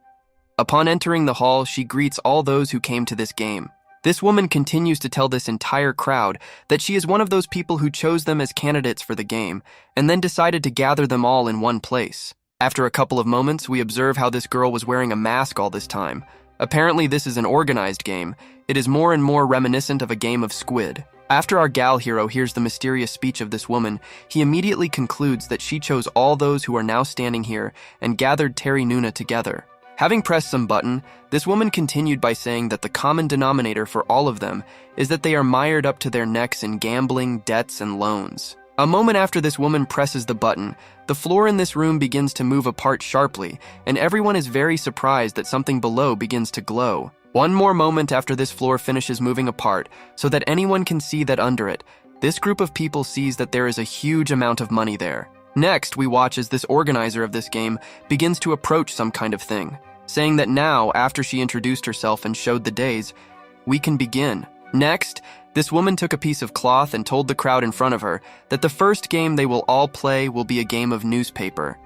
Upon entering the hall, she greets all those who came to this game. This woman continues to tell this entire crowd that she is one of those people who chose them as candidates for the game, and then decided to gather them all in one place. After a couple of moments, we observe how this girl was wearing a mask all this time. Apparently, this is an organized game. It is more and more reminiscent of a game of Squid. After our gal hero hears the mysterious speech of this woman, he immediately concludes that she chose all those who are now standing here and gathered Terry Nuna together. Having pressed some button, this woman continued by saying that the common denominator for all of them is that they are mired up to their necks in gambling, debts, and loans. A moment after this woman presses the button, the floor in this room begins to move apart sharply, and everyone is very surprised that something below begins to glow. One more moment after this floor finishes moving apart, so that anyone can see that under it, this group of people sees that there is a huge amount of money there. Next, we watch as this organizer of this game begins to approach some kind of thing, saying that now, after she introduced herself and showed the days, we can begin. Next, this woman took a piece of cloth and told the crowd in front of her that the first game they will all play will be a game of newspaper.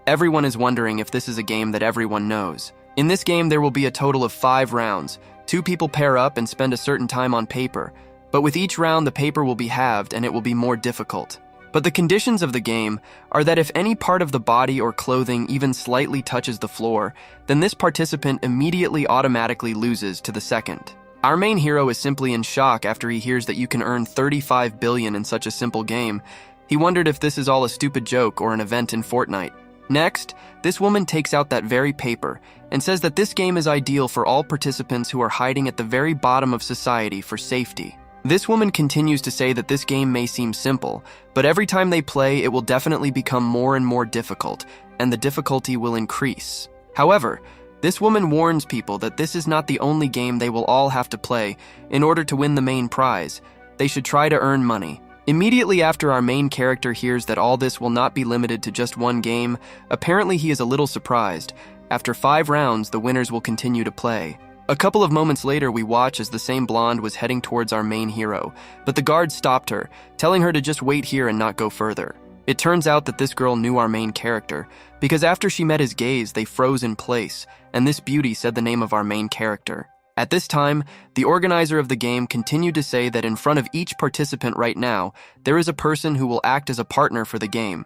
Everyone is wondering if this is a game that everyone knows. In this game, there will be a total of 5 rounds. 2 people pair up and spend a certain time on paper, but with each round the paper will be halved and it will be more difficult. But the conditions of the game are that if any part of the body or clothing even slightly touches the floor, then this participant immediately automatically loses to the second. Our main hero is simply in shock after he hears that you can earn 35 billion in such a simple game. He wondered if this is all a stupid joke or an event in Fortnite. Next, this woman takes out that very paper and says that this game is ideal for all participants who are hiding at the very bottom of society for safety. This woman continues to say that this game may seem simple, but every time they play, it will definitely become more and more difficult, and the difficulty will increase. However, This woman warns people that this is not the only game they will all have to play in order to win the main prize. They should try to earn money. Immediately after our main character hears that all this will not be limited to just one game, apparently he is a little surprised. After 5 rounds, the winners will continue to play. A couple of moments later, we watch as the same blonde was heading towards our main hero, but the guard stopped her, telling her to just wait here and not go further. It turns out that this girl knew our main character, because after she met his gaze, they froze in place, and this beauty said the name of our main character. At this time, the organizer of the game continued to say that in front of each participant right now, there is a person who will act as a partner for the game.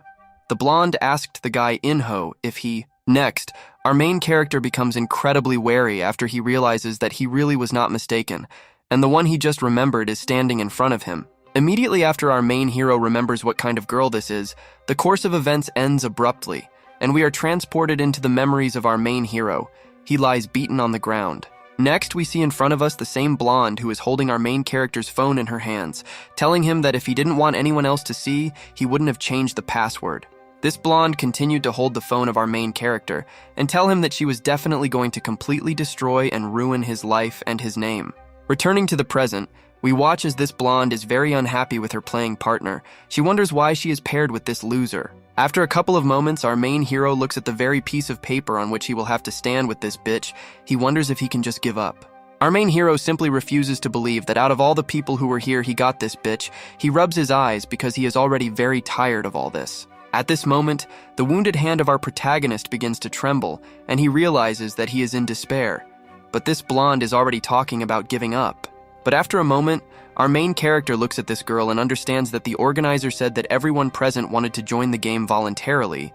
The blonde asked the guy Inho if he... Next, our main character becomes incredibly wary after he realizes that he really was not mistaken, and the one he just remembered is standing in front of him. Immediately after our main hero remembers what kind of girl this is, the course of events ends abruptly, and we are transported into the memories of our main hero. He lies beaten on the ground. Next, we see in front of us the same blonde who is holding our main character's phone in her hands, telling him that if he didn't want anyone else to see, he wouldn't have changed the password. This blonde continued to hold the phone of our main character and tell him that she was definitely going to completely destroy and ruin his life and his name. Returning to the present, we watch as this blonde is very unhappy with her playing partner. She wonders why she is paired with this loser. After a couple of moments, our main hero looks at the very piece of paper on which he will have to stand with this bitch. He wonders if he can just give up. Our main hero simply refuses to believe that out of all the people who were here, he got this bitch. He rubs his eyes because he is already very tired of all this. At this moment, the wounded hand of our protagonist begins to tremble, and he realizes that he is in despair. But this blonde is already talking about giving up. But after a moment, our main character looks at this girl and understands that the organizer said that everyone present wanted to join the game voluntarily.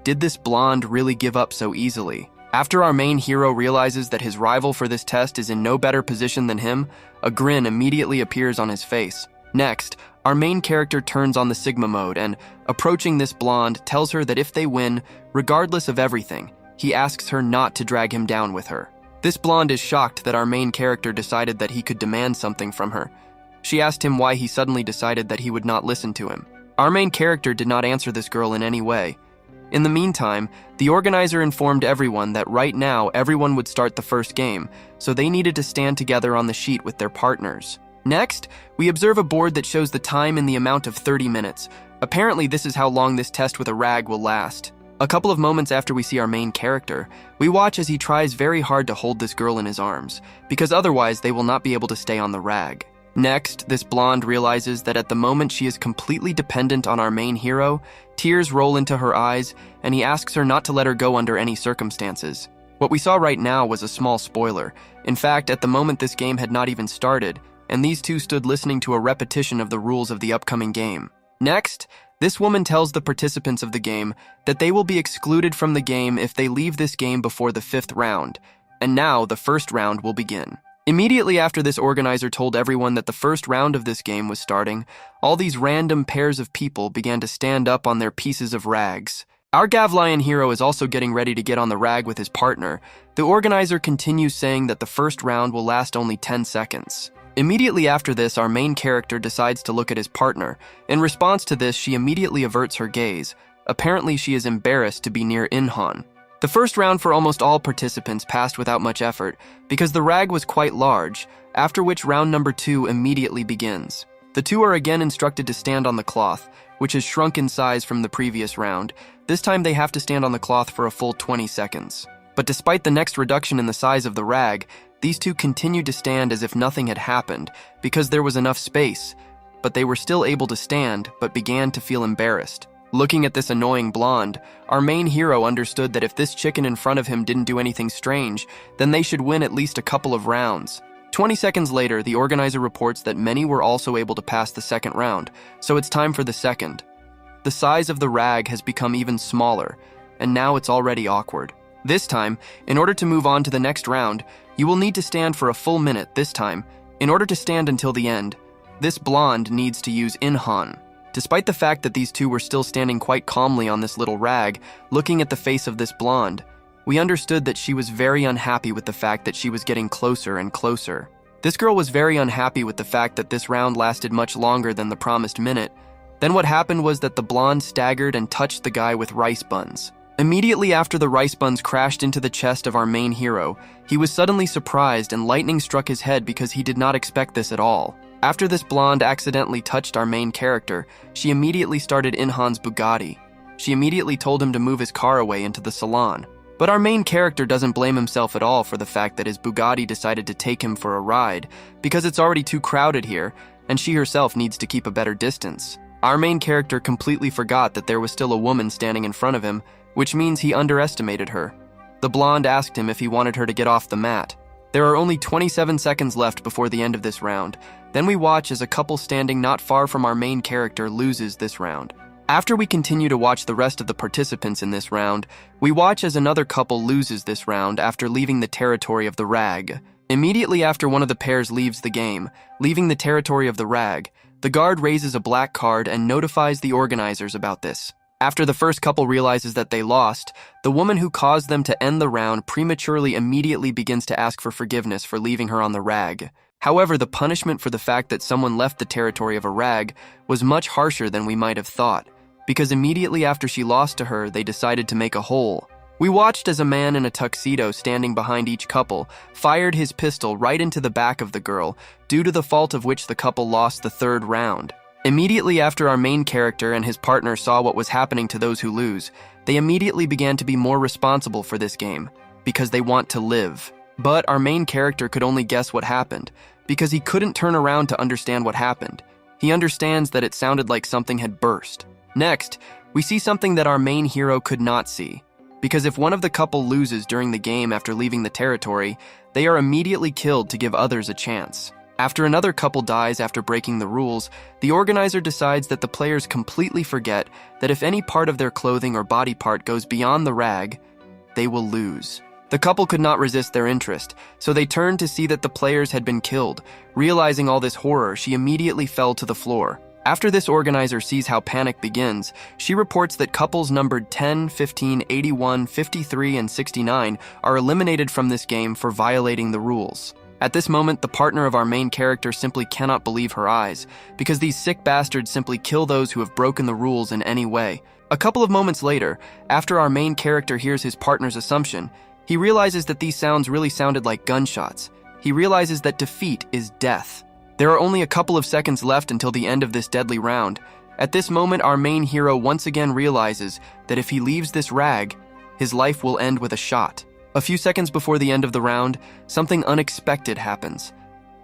Did this blonde really give up so easily? After our main hero realizes that his rival for this test is in no better position than him, a grin immediately appears on his face. Next, our main character turns on the Sigma mode and, approaching this blonde, tells her that if they win, regardless of everything, he asks her not to drag him down with her. This blonde is shocked that our main character decided that he could demand something from her. She asked him why he suddenly decided that he would not listen to him. Our main character did not answer this girl in any way. In the meantime, the organizer informed everyone that right now everyone would start the first game, so they needed to stand together on the sheet with their partners. Next, we observe a board that shows the time in the amount of 30 minutes. Apparently, this is how long this test with a rag will last. A couple of moments after we see our main character, we watch as he tries very hard to hold this girl in his arms, because otherwise they will not be able to stay on the rag. Next, this blonde realizes that at the moment she is completely dependent on our main hero. Tears roll into her eyes, and he asks her not to let her go under any circumstances. What we saw right now was a small spoiler. In fact, at the moment this game had not even started, and these two stood listening to a repetition of the rules of the upcoming game. Next, this woman tells the participants of the game that they will be excluded from the game if they leave this game before the 5th round, and now the first round will begin. Immediately after this organizer told everyone that the first round of this game was starting, all these random pairs of people began to stand up on their pieces of rags. Our Gavlion hero is also getting ready to get on the rag with his partner. The organizer continues saying that the first round will last only 10 seconds. Immediately after this, our main character decides to look at his partner. In response to this, she immediately averts her gaze. Apparently, she is embarrassed to be near Inhan. The first round for almost all participants passed without much effort, because the rag was quite large, after which round number 2 immediately begins. The two are again instructed to stand on the cloth, which has shrunk in size from the previous round. This time they have to stand on the cloth for a full 20 seconds. But despite the next reduction in the size of the rag, these two continued to stand as if nothing had happened, because there was enough space, but they were still able to stand, but began to feel embarrassed. Looking at this annoying blonde, our main hero understood that if this chicken in front of him didn't do anything strange, then they should win at least a couple of rounds. 20 seconds later, the organizer reports that many were also able to pass the second round, so it's time for the second. The size of the rag has become even smaller, and now it's already awkward. This time, in order to move on to the next round, you will need to stand for a full minute this time. In order to stand until the end, this blonde needs to use Inhan. Despite the fact that these two were still standing quite calmly on this little rag, looking at the face of this blonde, we understood that she was very unhappy with the fact that she was getting closer and closer. This girl was very unhappy with the fact that this round lasted much longer than the promised minute. Then what happened was that the blonde staggered and touched the guy with rice buns. Immediately after the rice buns crashed into the chest of our main hero, he was suddenly surprised and lightning struck his head because he did not expect this at all. After this blonde accidentally touched our main character, she immediately started Inhan's Bugatti. She immediately told him to move his car away into the salon. But our main character doesn't blame himself at all for the fact that his Bugatti decided to take him for a ride, because it's already too crowded here, and she herself needs to keep a better distance. Our main character completely forgot that there was still a woman standing in front of him, which means he underestimated her. The blonde asked him if he wanted her to get off the mat. There are only 27 seconds left before the end of this round. Then we watch as a couple standing not far from our main character loses this round. After we continue to watch the rest of the participants in this round, we watch as another couple loses this round after leaving the territory of the rag. Immediately after one of the pairs leaves the game, leaving the territory of the rag, the guard raises a black card and notifies the organizers about this. After the first couple realizes that they lost, the woman who caused them to end the round prematurely immediately begins to ask for forgiveness for leaving her on the rag. However, the punishment for the fact that someone left the territory of a rag was much harsher than we might have thought, because immediately after she lost to her, they decided to make a hole. We watched as a man in a tuxedo standing behind each couple fired his pistol right into the back of the girl, due to the fault of which the couple lost the third round. Immediately after our main character and his partner saw what was happening to those who lose, they immediately began to be more responsible for this game, because they want to live. But our main character could only guess what happened, because he couldn't turn around to understand what happened. He understands that it sounded like something had burst. Next, we see something that our main hero could not see, because if one of the couple loses during the game after leaving the territory, they are immediately killed to give others a chance. After another couple dies after breaking the rules, the organizer decides that the players completely forget that if any part of their clothing or body part goes beyond the rag, they will lose. The couple could not resist their interest, so they turned to see that the players had been killed. Realizing all this horror, she immediately fell to the floor. After this organizer sees how panic begins, she reports that couples numbered 10, 15, 81, 53, and 69 are eliminated from this game for violating the rules. At this moment, the partner of our main character simply cannot believe her eyes, because these sick bastards simply kill those who have broken the rules in any way. A couple of moments later, after our main character hears his partner's assumption, he realizes that these sounds really sounded like gunshots. He realizes that defeat is death. There are only a couple of seconds left until the end of this deadly round. At this moment, our main hero once again realizes that if he leaves this rag, his life will end with a shot. A few seconds before the end of the round, something unexpected happens.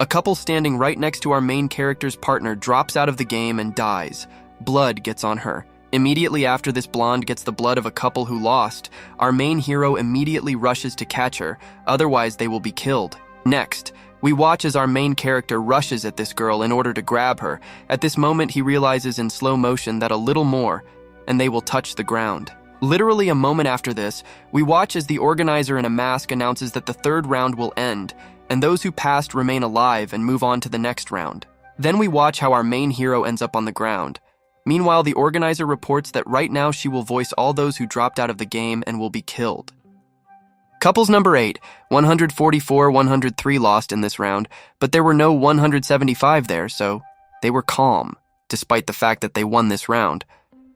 A couple standing right next to our main character's partner drops out of the game and dies. Blood gets on her. Immediately after this blonde gets the blood of a couple who lost, our main hero immediately rushes to catch her, otherwise they will be killed. Next, we watch as our main character rushes at this girl in order to grab her. At this moment, he realizes in slow motion that a little more, and they will touch the ground. Literally a moment after this, we watch as the organizer in a mask announces that the third round will end, and those who passed remain alive and move on to the next round. Then we watch how our main hero ends up on the ground. Meanwhile, the organizer reports that right now she will voice all those who dropped out of the game and will be killed. Couples number 8, 144, 103 lost in this round, but there were no 175 there, so they were calm, despite the fact that they won this round.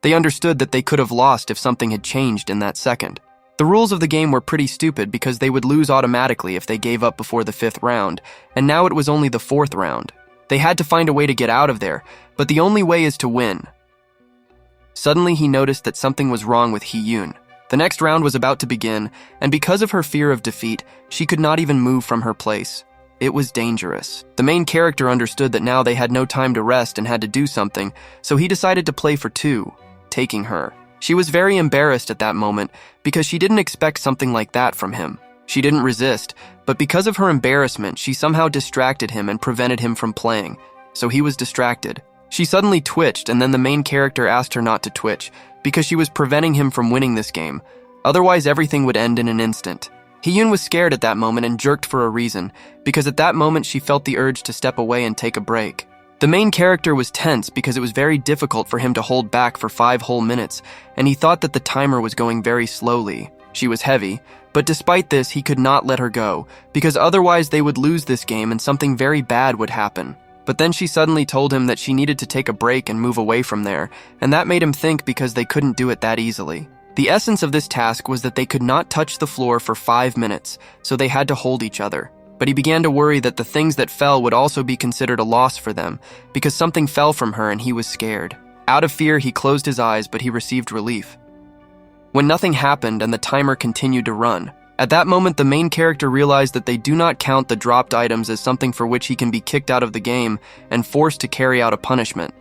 They understood that they could have lost if something had changed in that second. The rules of the game were pretty stupid because they would lose automatically if they gave up before the 5th round, and now it was only the 4th round. They had to find a way to get out of there, but the only way is to win. Suddenly he noticed that something was wrong with Hee-yoon. The next round was about to begin, and because of her fear of defeat, she could not even move from her place. It was dangerous. The main character understood that now they had no time to rest and had to do something, so he decided to play for 2, taking her. She was very embarrassed at that moment because she didn't expect something like that from him. She didn't resist, but because of her embarrassment, she somehow distracted him and prevented him from playing, so he was distracted. She suddenly twitched, and then the main character asked her not to twitch because she was preventing him from winning this game. Otherwise, everything would end in an instant. Hee-yoon was scared at that moment and jerked for a reason, because at that moment she felt the urge to step away and take a break. The main character was tense because it was very difficult for him to hold back for 5 whole minutes, and he thought that the timer was going very slowly. She was heavy, but despite this, he could not let her go, because otherwise they would lose this game and something very bad would happen. But then she suddenly told him that she needed to take a break and move away from there, and that made him think because they couldn't do it that easily. The essence of this task was that they could not touch the floor for 5 minutes, so they had to hold each other. But he began to worry that the things that fell would also be considered a loss for them, because something fell from her and he was scared. Out of fear, he closed his eyes, but he received relief. When nothing happened and the timer continued to run, at that moment the main character realized that they do not count the dropped items as something for which he can be kicked out of the game and forced to carry out a punishment.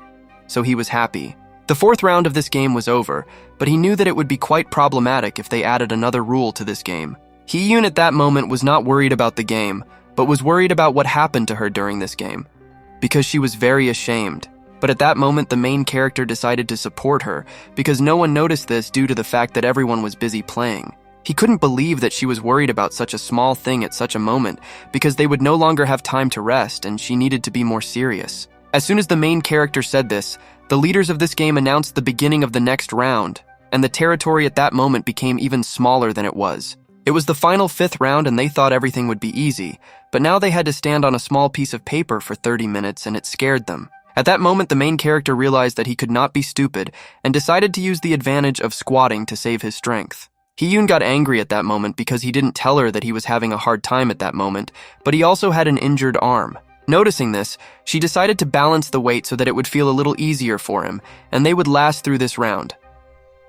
So he was happy. The 4th round of this game was over, but he knew that it would be quite problematic if they added another rule to this game. Hee-yoon at that moment was not worried about the game, but was worried about what happened to her during this game, because she was very ashamed. But at that moment, the main character decided to support her, because no one noticed this due to the fact that everyone was busy playing. He couldn't believe that she was worried about such a small thing at such a moment, because they would no longer have time to rest and she needed to be more serious. As soon as the main character said this, the leaders of this game announced the beginning of the next round, and the territory at that moment became even smaller than it was. It was the final 5th round and they thought everything would be easy, but now they had to stand on a small piece of paper for 30 minutes and it scared them. At that moment, the main character realized that he could not be stupid and decided to use the advantage of squatting to save his strength. Hee-yoon got angry at that moment because he didn't tell her that he was having a hard time at that moment, but he also had an injured arm. Noticing this, she decided to balance the weight so that it would feel a little easier for him, and they would last through this round.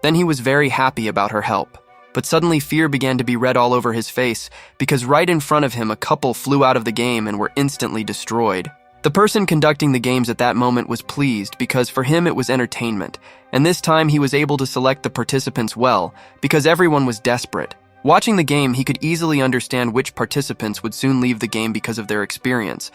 Then he was very happy about her help. But suddenly fear began to be read all over his face, because right in front of him a couple flew out of the game and were instantly destroyed. The person conducting the games at that moment was pleased because for him it was entertainment, and this time he was able to select the participants well, because everyone was desperate. Watching the game, he could easily understand which participants would soon leave the game because of their experience.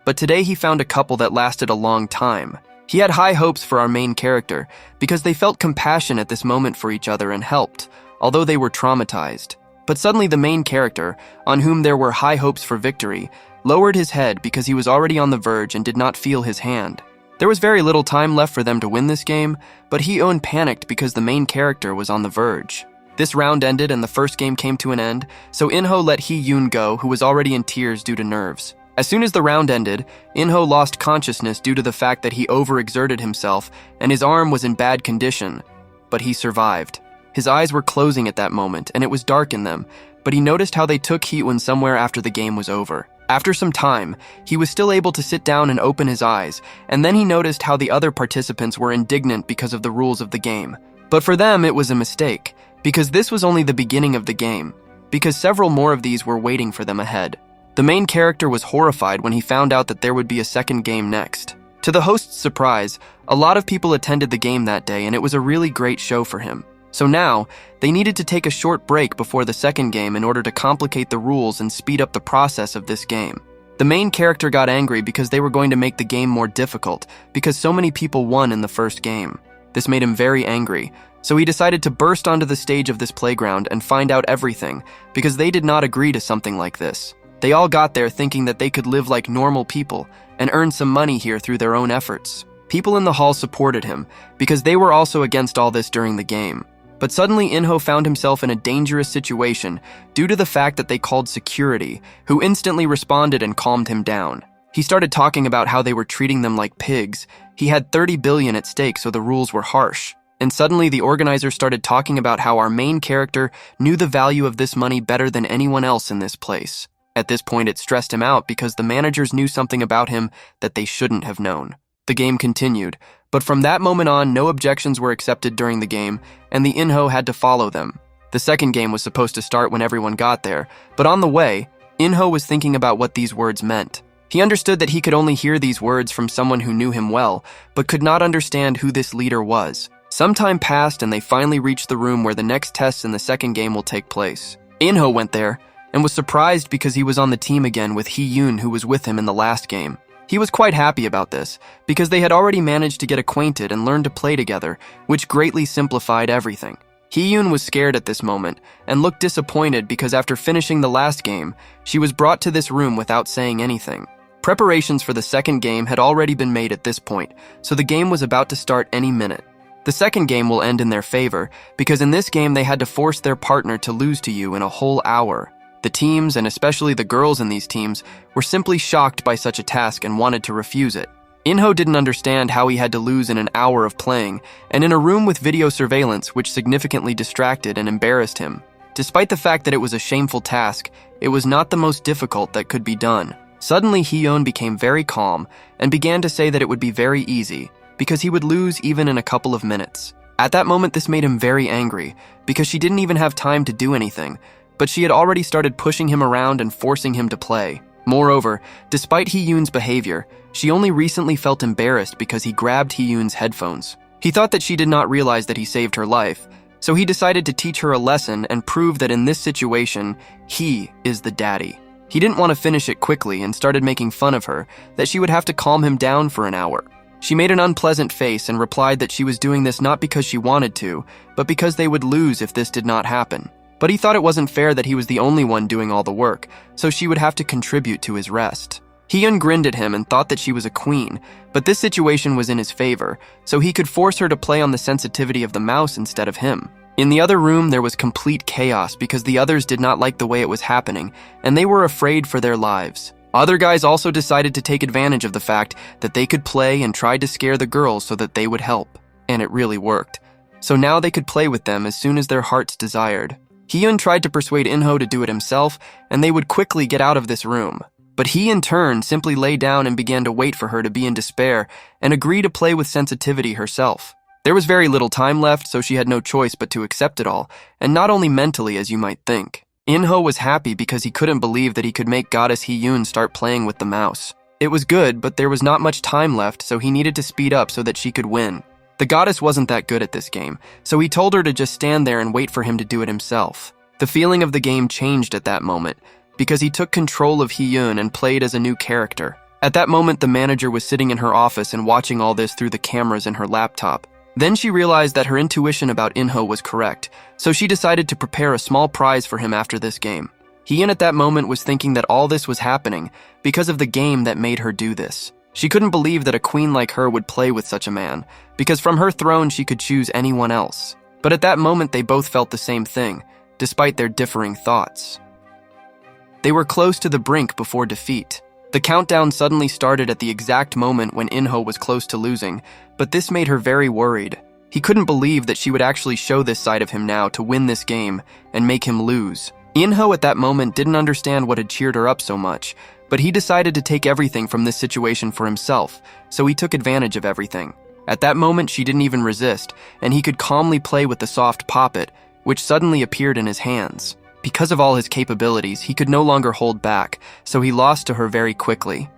But today he found a couple that lasted a long time. He had high hopes for our main character, because they felt compassion at this moment for each other and helped, although they were traumatized. But suddenly the main character, on whom there were high hopes for victory, lowered his head because he was already on the verge and did not feel his hand. There was very little time left for them to win this game, but Hee-yoon panicked because the main character was on the verge. This round ended and the first game came to an end, so In-ho let Hee-yoon go, who was already in tears due to nerves. As soon as the round ended, In-ho lost consciousness due to the fact that he overexerted himself and his arm was in bad condition, but he survived. His eyes were closing at that moment and it was dark in them, but he noticed how they took Hee-yoon somewhere after the game was over. After some time, he was still able to sit down and open his eyes, and then he noticed how the other participants were indignant because of the rules of the game. But for them, it was a mistake, because this was only the beginning of the game, because several more of these were waiting for them ahead. The main character was horrified when he found out that there would be a second game next. To the host's surprise, a lot of people attended the game that day and it was a really great show for him. So now, they needed to take a short break before the second game in order to complicate the rules and speed up the process of this game. The main character got angry because they were going to make the game more difficult because so many people won in the first game. This made him very angry, so he decided to burst onto the stage of this playground and find out everything because they did not agree to something like this. They all got there thinking that they could live like normal people and earn some money here through their own efforts. People in the hall supported him because they were also against all this during the game. But suddenly In-ho found himself in a dangerous situation due to the fact that they called security, who instantly responded and calmed him down. He started talking about how they were treating them like pigs. He had 30 billion at stake, so the rules were harsh. And suddenly the organizer started talking about how our main character knew the value of this money better than anyone else in this place. At this point, it stressed him out because the managers knew something about him that they shouldn't have known. The game continued, but from that moment on, no objections were accepted during the game, and the In-ho had to follow them. The second game was supposed to start when everyone got there, but on the way, In-ho was thinking about what these words meant. He understood that he could only hear these words from someone who knew him well, but could not understand who this leader was. Some time passed and they finally reached the room where the next tests in the second game will take place. In-ho went there, and was surprised because he was on the team again with Hee-yoon, who was with him in the last game. He was quite happy about this, because they had already managed to get acquainted and learn to play together, which greatly simplified everything. Hee-yoon was scared at this moment, and looked disappointed because after finishing the last game, she was brought to this room without saying anything. Preparations for the second game had already been made at this point, so the game was about to start any minute. The second game will end in their favor, because in this game they had to force their partner to lose to you in a whole hour. The teams, and especially the girls in these teams, were simply shocked by such a task and wanted to refuse it. Inho didn't understand how he had to lose in an hour of playing, and in a room with video surveillance which significantly distracted and embarrassed him. Despite the fact that it was a shameful task, it was not the most difficult that could be done. Suddenly, Hee-yeon became very calm and began to say that it would be very easy, because he would lose even in a couple of minutes. At that moment, this made him very angry, because she didn't even have time to do anything, but she had already started pushing him around and forcing him to play. Moreover, despite Hee-yeon's behavior, she only recently felt embarrassed because he grabbed Hee-yeon's headphones. He thought that she did not realize that he saved her life, so he decided to teach her a lesson and prove that in this situation, he is the daddy. He didn't want to finish it quickly and started making fun of her, that she would have to calm him down for an hour. She made an unpleasant face and replied that she was doing this not because she wanted to, but because they would lose if this did not happen. But he thought it wasn't fair that he was the only one doing all the work, so she would have to contribute to his rest. Hee-yeon grinned at him and thought that she was a queen, but this situation was in his favor, so he could force her to play on the sensitivity of the mouse instead of him. In the other room, there was complete chaos because the others did not like the way it was happening, and they were afraid for their lives. Other guys also decided to take advantage of the fact that they could play and tried to scare the girls so that they would help, and it really worked. So now they could play with them as soon as their hearts desired. Hee-yeon tried to persuade Inho to do it himself, and they would quickly get out of this room. But he, in turn, simply lay down and began to wait for her to be in despair and agree to play with sensitivity herself. There was very little time left, so she had no choice but to accept it all, and not only mentally as you might think. Inho was happy because he couldn't believe that he could make Goddess Hee-yeon start playing with the mouse. It was good, but there was not much time left, so he needed to speed up so that she could win. The goddess wasn't that good at this game, so he told her to just stand there and wait for him to do it himself. The feeling of the game changed at that moment, because he took control of Hee-yeon and played as a new character. At that moment, the manager was sitting in her office and watching all this through the cameras in her laptop. Then she realized that her intuition about Inho was correct, so she decided to prepare a small prize for him after this game. Hee-yeon at that moment was thinking that all this was happening because of the game that made her do this. She couldn't believe that a queen like her would play with such a man, because from her throne she could choose anyone else. But at that moment they both felt the same thing, despite their differing thoughts. They were close to the brink before defeat. The countdown suddenly started at the exact moment when Inho was close to losing, but this made her very worried. He couldn't believe that she would actually show this side of him now to win this game and make him lose. Inho at that moment didn't understand what had cheered her up so much, but he decided to take everything from this situation for himself, so he took advantage of everything. At that moment, she didn't even resist, and he could calmly play with the soft poppet, which suddenly appeared in his hands. Because of all his capabilities, he could no longer hold back, so he lost to her very quickly.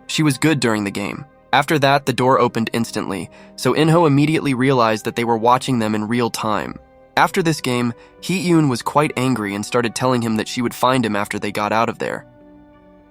She was good during the game. After that, the door opened instantly, so Inho immediately realized that they were watching them in real time. After this game, Hee-yeon was quite angry and started telling him that she would find him after they got out of there.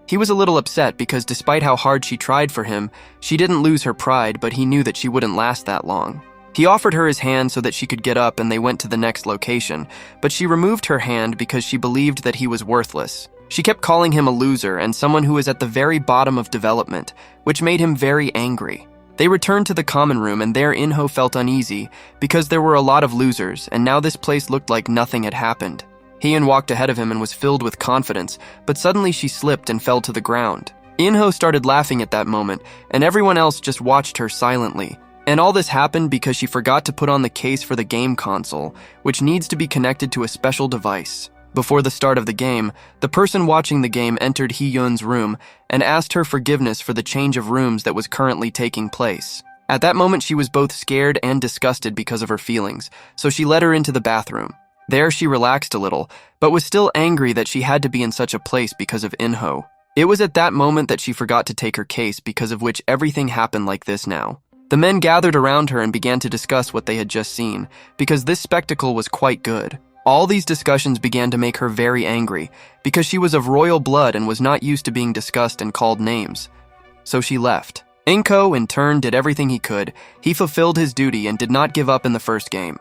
He was a little upset because despite how hard she tried for him, she didn't lose her pride, but he knew that she wouldn't last that long. He offered her his hand so that she could get up and they went to the next location, but she removed her hand because she believed that he was worthless. She kept calling him a loser and someone who was at the very bottom of development, which made him very angry. They returned to the common room and there Inho felt uneasy because there were a lot of losers and now this place looked like nothing had happened. Hee-yeon walked ahead of him and was filled with confidence, but suddenly she slipped and fell to the ground. Inho started laughing at that moment and everyone else just watched her silently. And all this happened because she forgot to put on the case for the game console, which needs to be connected to a special device. Before the start of the game, the person watching the game entered Hee-yeon's room and asked her forgiveness for the change of rooms that was currently taking place. At that moment, she was both scared and disgusted because of her feelings, so she led her into the bathroom. There, she relaxed a little, but was still angry that she had to be in such a place because of Inho. It was at that moment that she forgot to take her case, because of which everything happened like this now. The men gathered around her and began to discuss what they had just seen, because this spectacle was quite good. All these discussions began to make her very angry, because she was of royal blood and was not used to being discussed and called names. So she left. Inko, in turn, did everything he could. He fulfilled his duty and did not give up in the first game.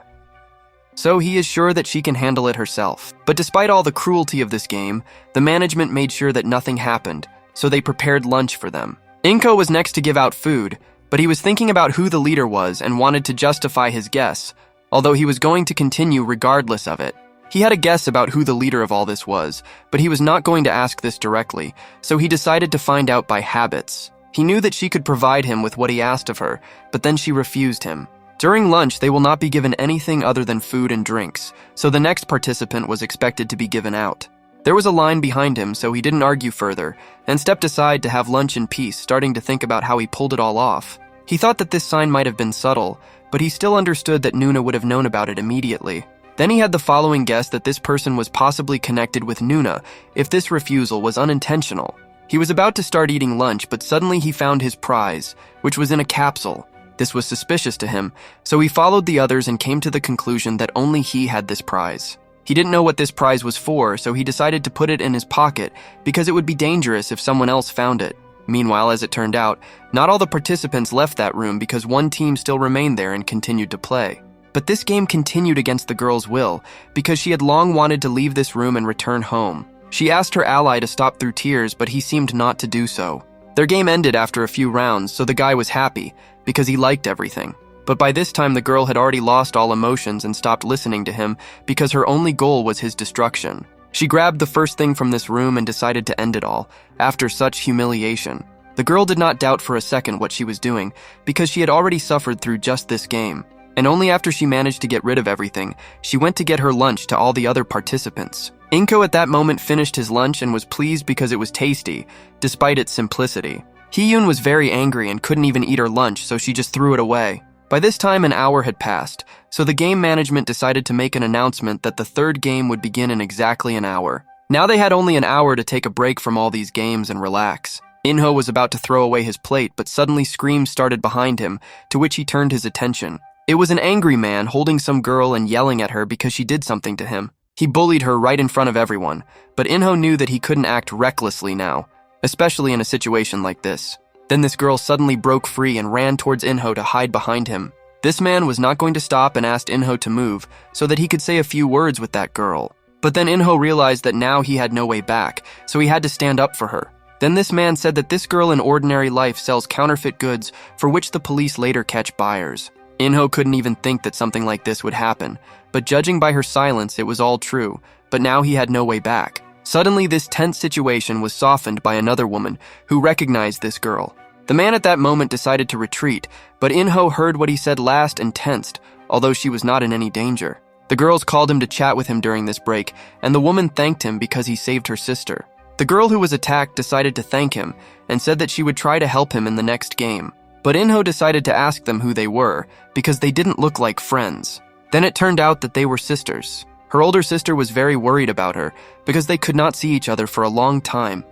So he is sure that she can handle it herself. But despite all the cruelty of this game, the management made sure that nothing happened, so they prepared lunch for them. Inko was next to give out food, but he was thinking about who the leader was and wanted to justify his guess, although he was going to continue regardless of it. He had a guess about who the leader of all this was, but he was not going to ask this directly, so he decided to find out by habits. He knew that she could provide him with what he asked of her, but then she refused him. During lunch, they will not be given anything other than food and drinks, so the next participant was expected to be given out. There was a line behind him, so he didn't argue further, and stepped aside to have lunch in peace, starting to think about how he pulled it all off. He thought that this sign might have been subtle, but he still understood that Nuna would have known about it immediately. Then he had the following guess that this person was possibly connected with Nuna if this refusal was unintentional. He was about to start eating lunch, but suddenly he found his prize, which was in a capsule. This was suspicious to him, so he followed the others and came to the conclusion that only he had this prize. He didn't know what this prize was for, so he decided to put it in his pocket because it would be dangerous if someone else found it. Meanwhile, as it turned out, not all the participants left that room because one team still remained there and continued to play. But this game continued against the girl's will because she had long wanted to leave this room and return home. She asked her ally to stop through tears, but he seemed not to do so. Their game ended after a few rounds, so the guy was happy because he liked everything. But by this time, the girl had already lost all emotions and stopped listening to him because her only goal was his destruction. She grabbed the first thing from this room and decided to end it all, after such humiliation. The girl did not doubt for a second what she was doing because she had already suffered through just this game. And only after she managed to get rid of everything, she went to get her lunch to all the other participants. Inko at that moment finished his lunch and was pleased because it was tasty, despite its simplicity. Hee-yoon was very angry and couldn't even eat her lunch, so she just threw it away. By this time, an hour had passed, so the game management decided to make an announcement that the third game would begin in exactly an hour. Now they had only an hour to take a break from all these games and relax. Inho was about to throw away his plate, but suddenly screams started behind him, to which he turned his attention. It was an angry man holding some girl and yelling at her because she did something to him. He bullied her right in front of everyone, but Inho knew that he couldn't act recklessly now, especially in a situation like this. Then this girl suddenly broke free and ran towards Inho to hide behind him. This man was not going to stop and asked Inho to move so that he could say a few words with that girl. But then Inho realized that now he had no way back, so he had to stand up for her. Then this man said that this girl in ordinary life sells counterfeit goods for which the police later catch buyers. Inho couldn't even think that something like this would happen, but judging by her silence, it was all true, but now he had no way back. Suddenly, this tense situation was softened by another woman who recognized this girl. The man at that moment decided to retreat, but Inho heard what he said last and tensed, although she was not in any danger. The girls called him to chat with him during this break, and the woman thanked him because he saved her sister. The girl who was attacked decided to thank him and said that she would try to help him in the next game. But Inho decided to ask them who they were because they didn't look like friends. Then it turned out that they were sisters. Her older sister was very worried about her because they could not see each other for a long time.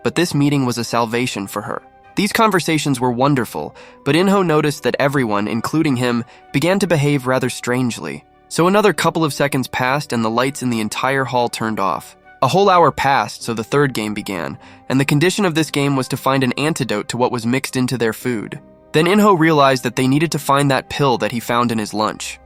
But this meeting was a salvation for her. These conversations were wonderful, but Inho noticed that everyone, including him, began to behave rather strangely. So another couple of seconds passed and the lights in the entire hall turned off. A whole hour passed, so the third game began, and the condition of this game was to find an antidote to what was mixed into their food. Then Inho realized that they needed to find that pill that he found in his lunch.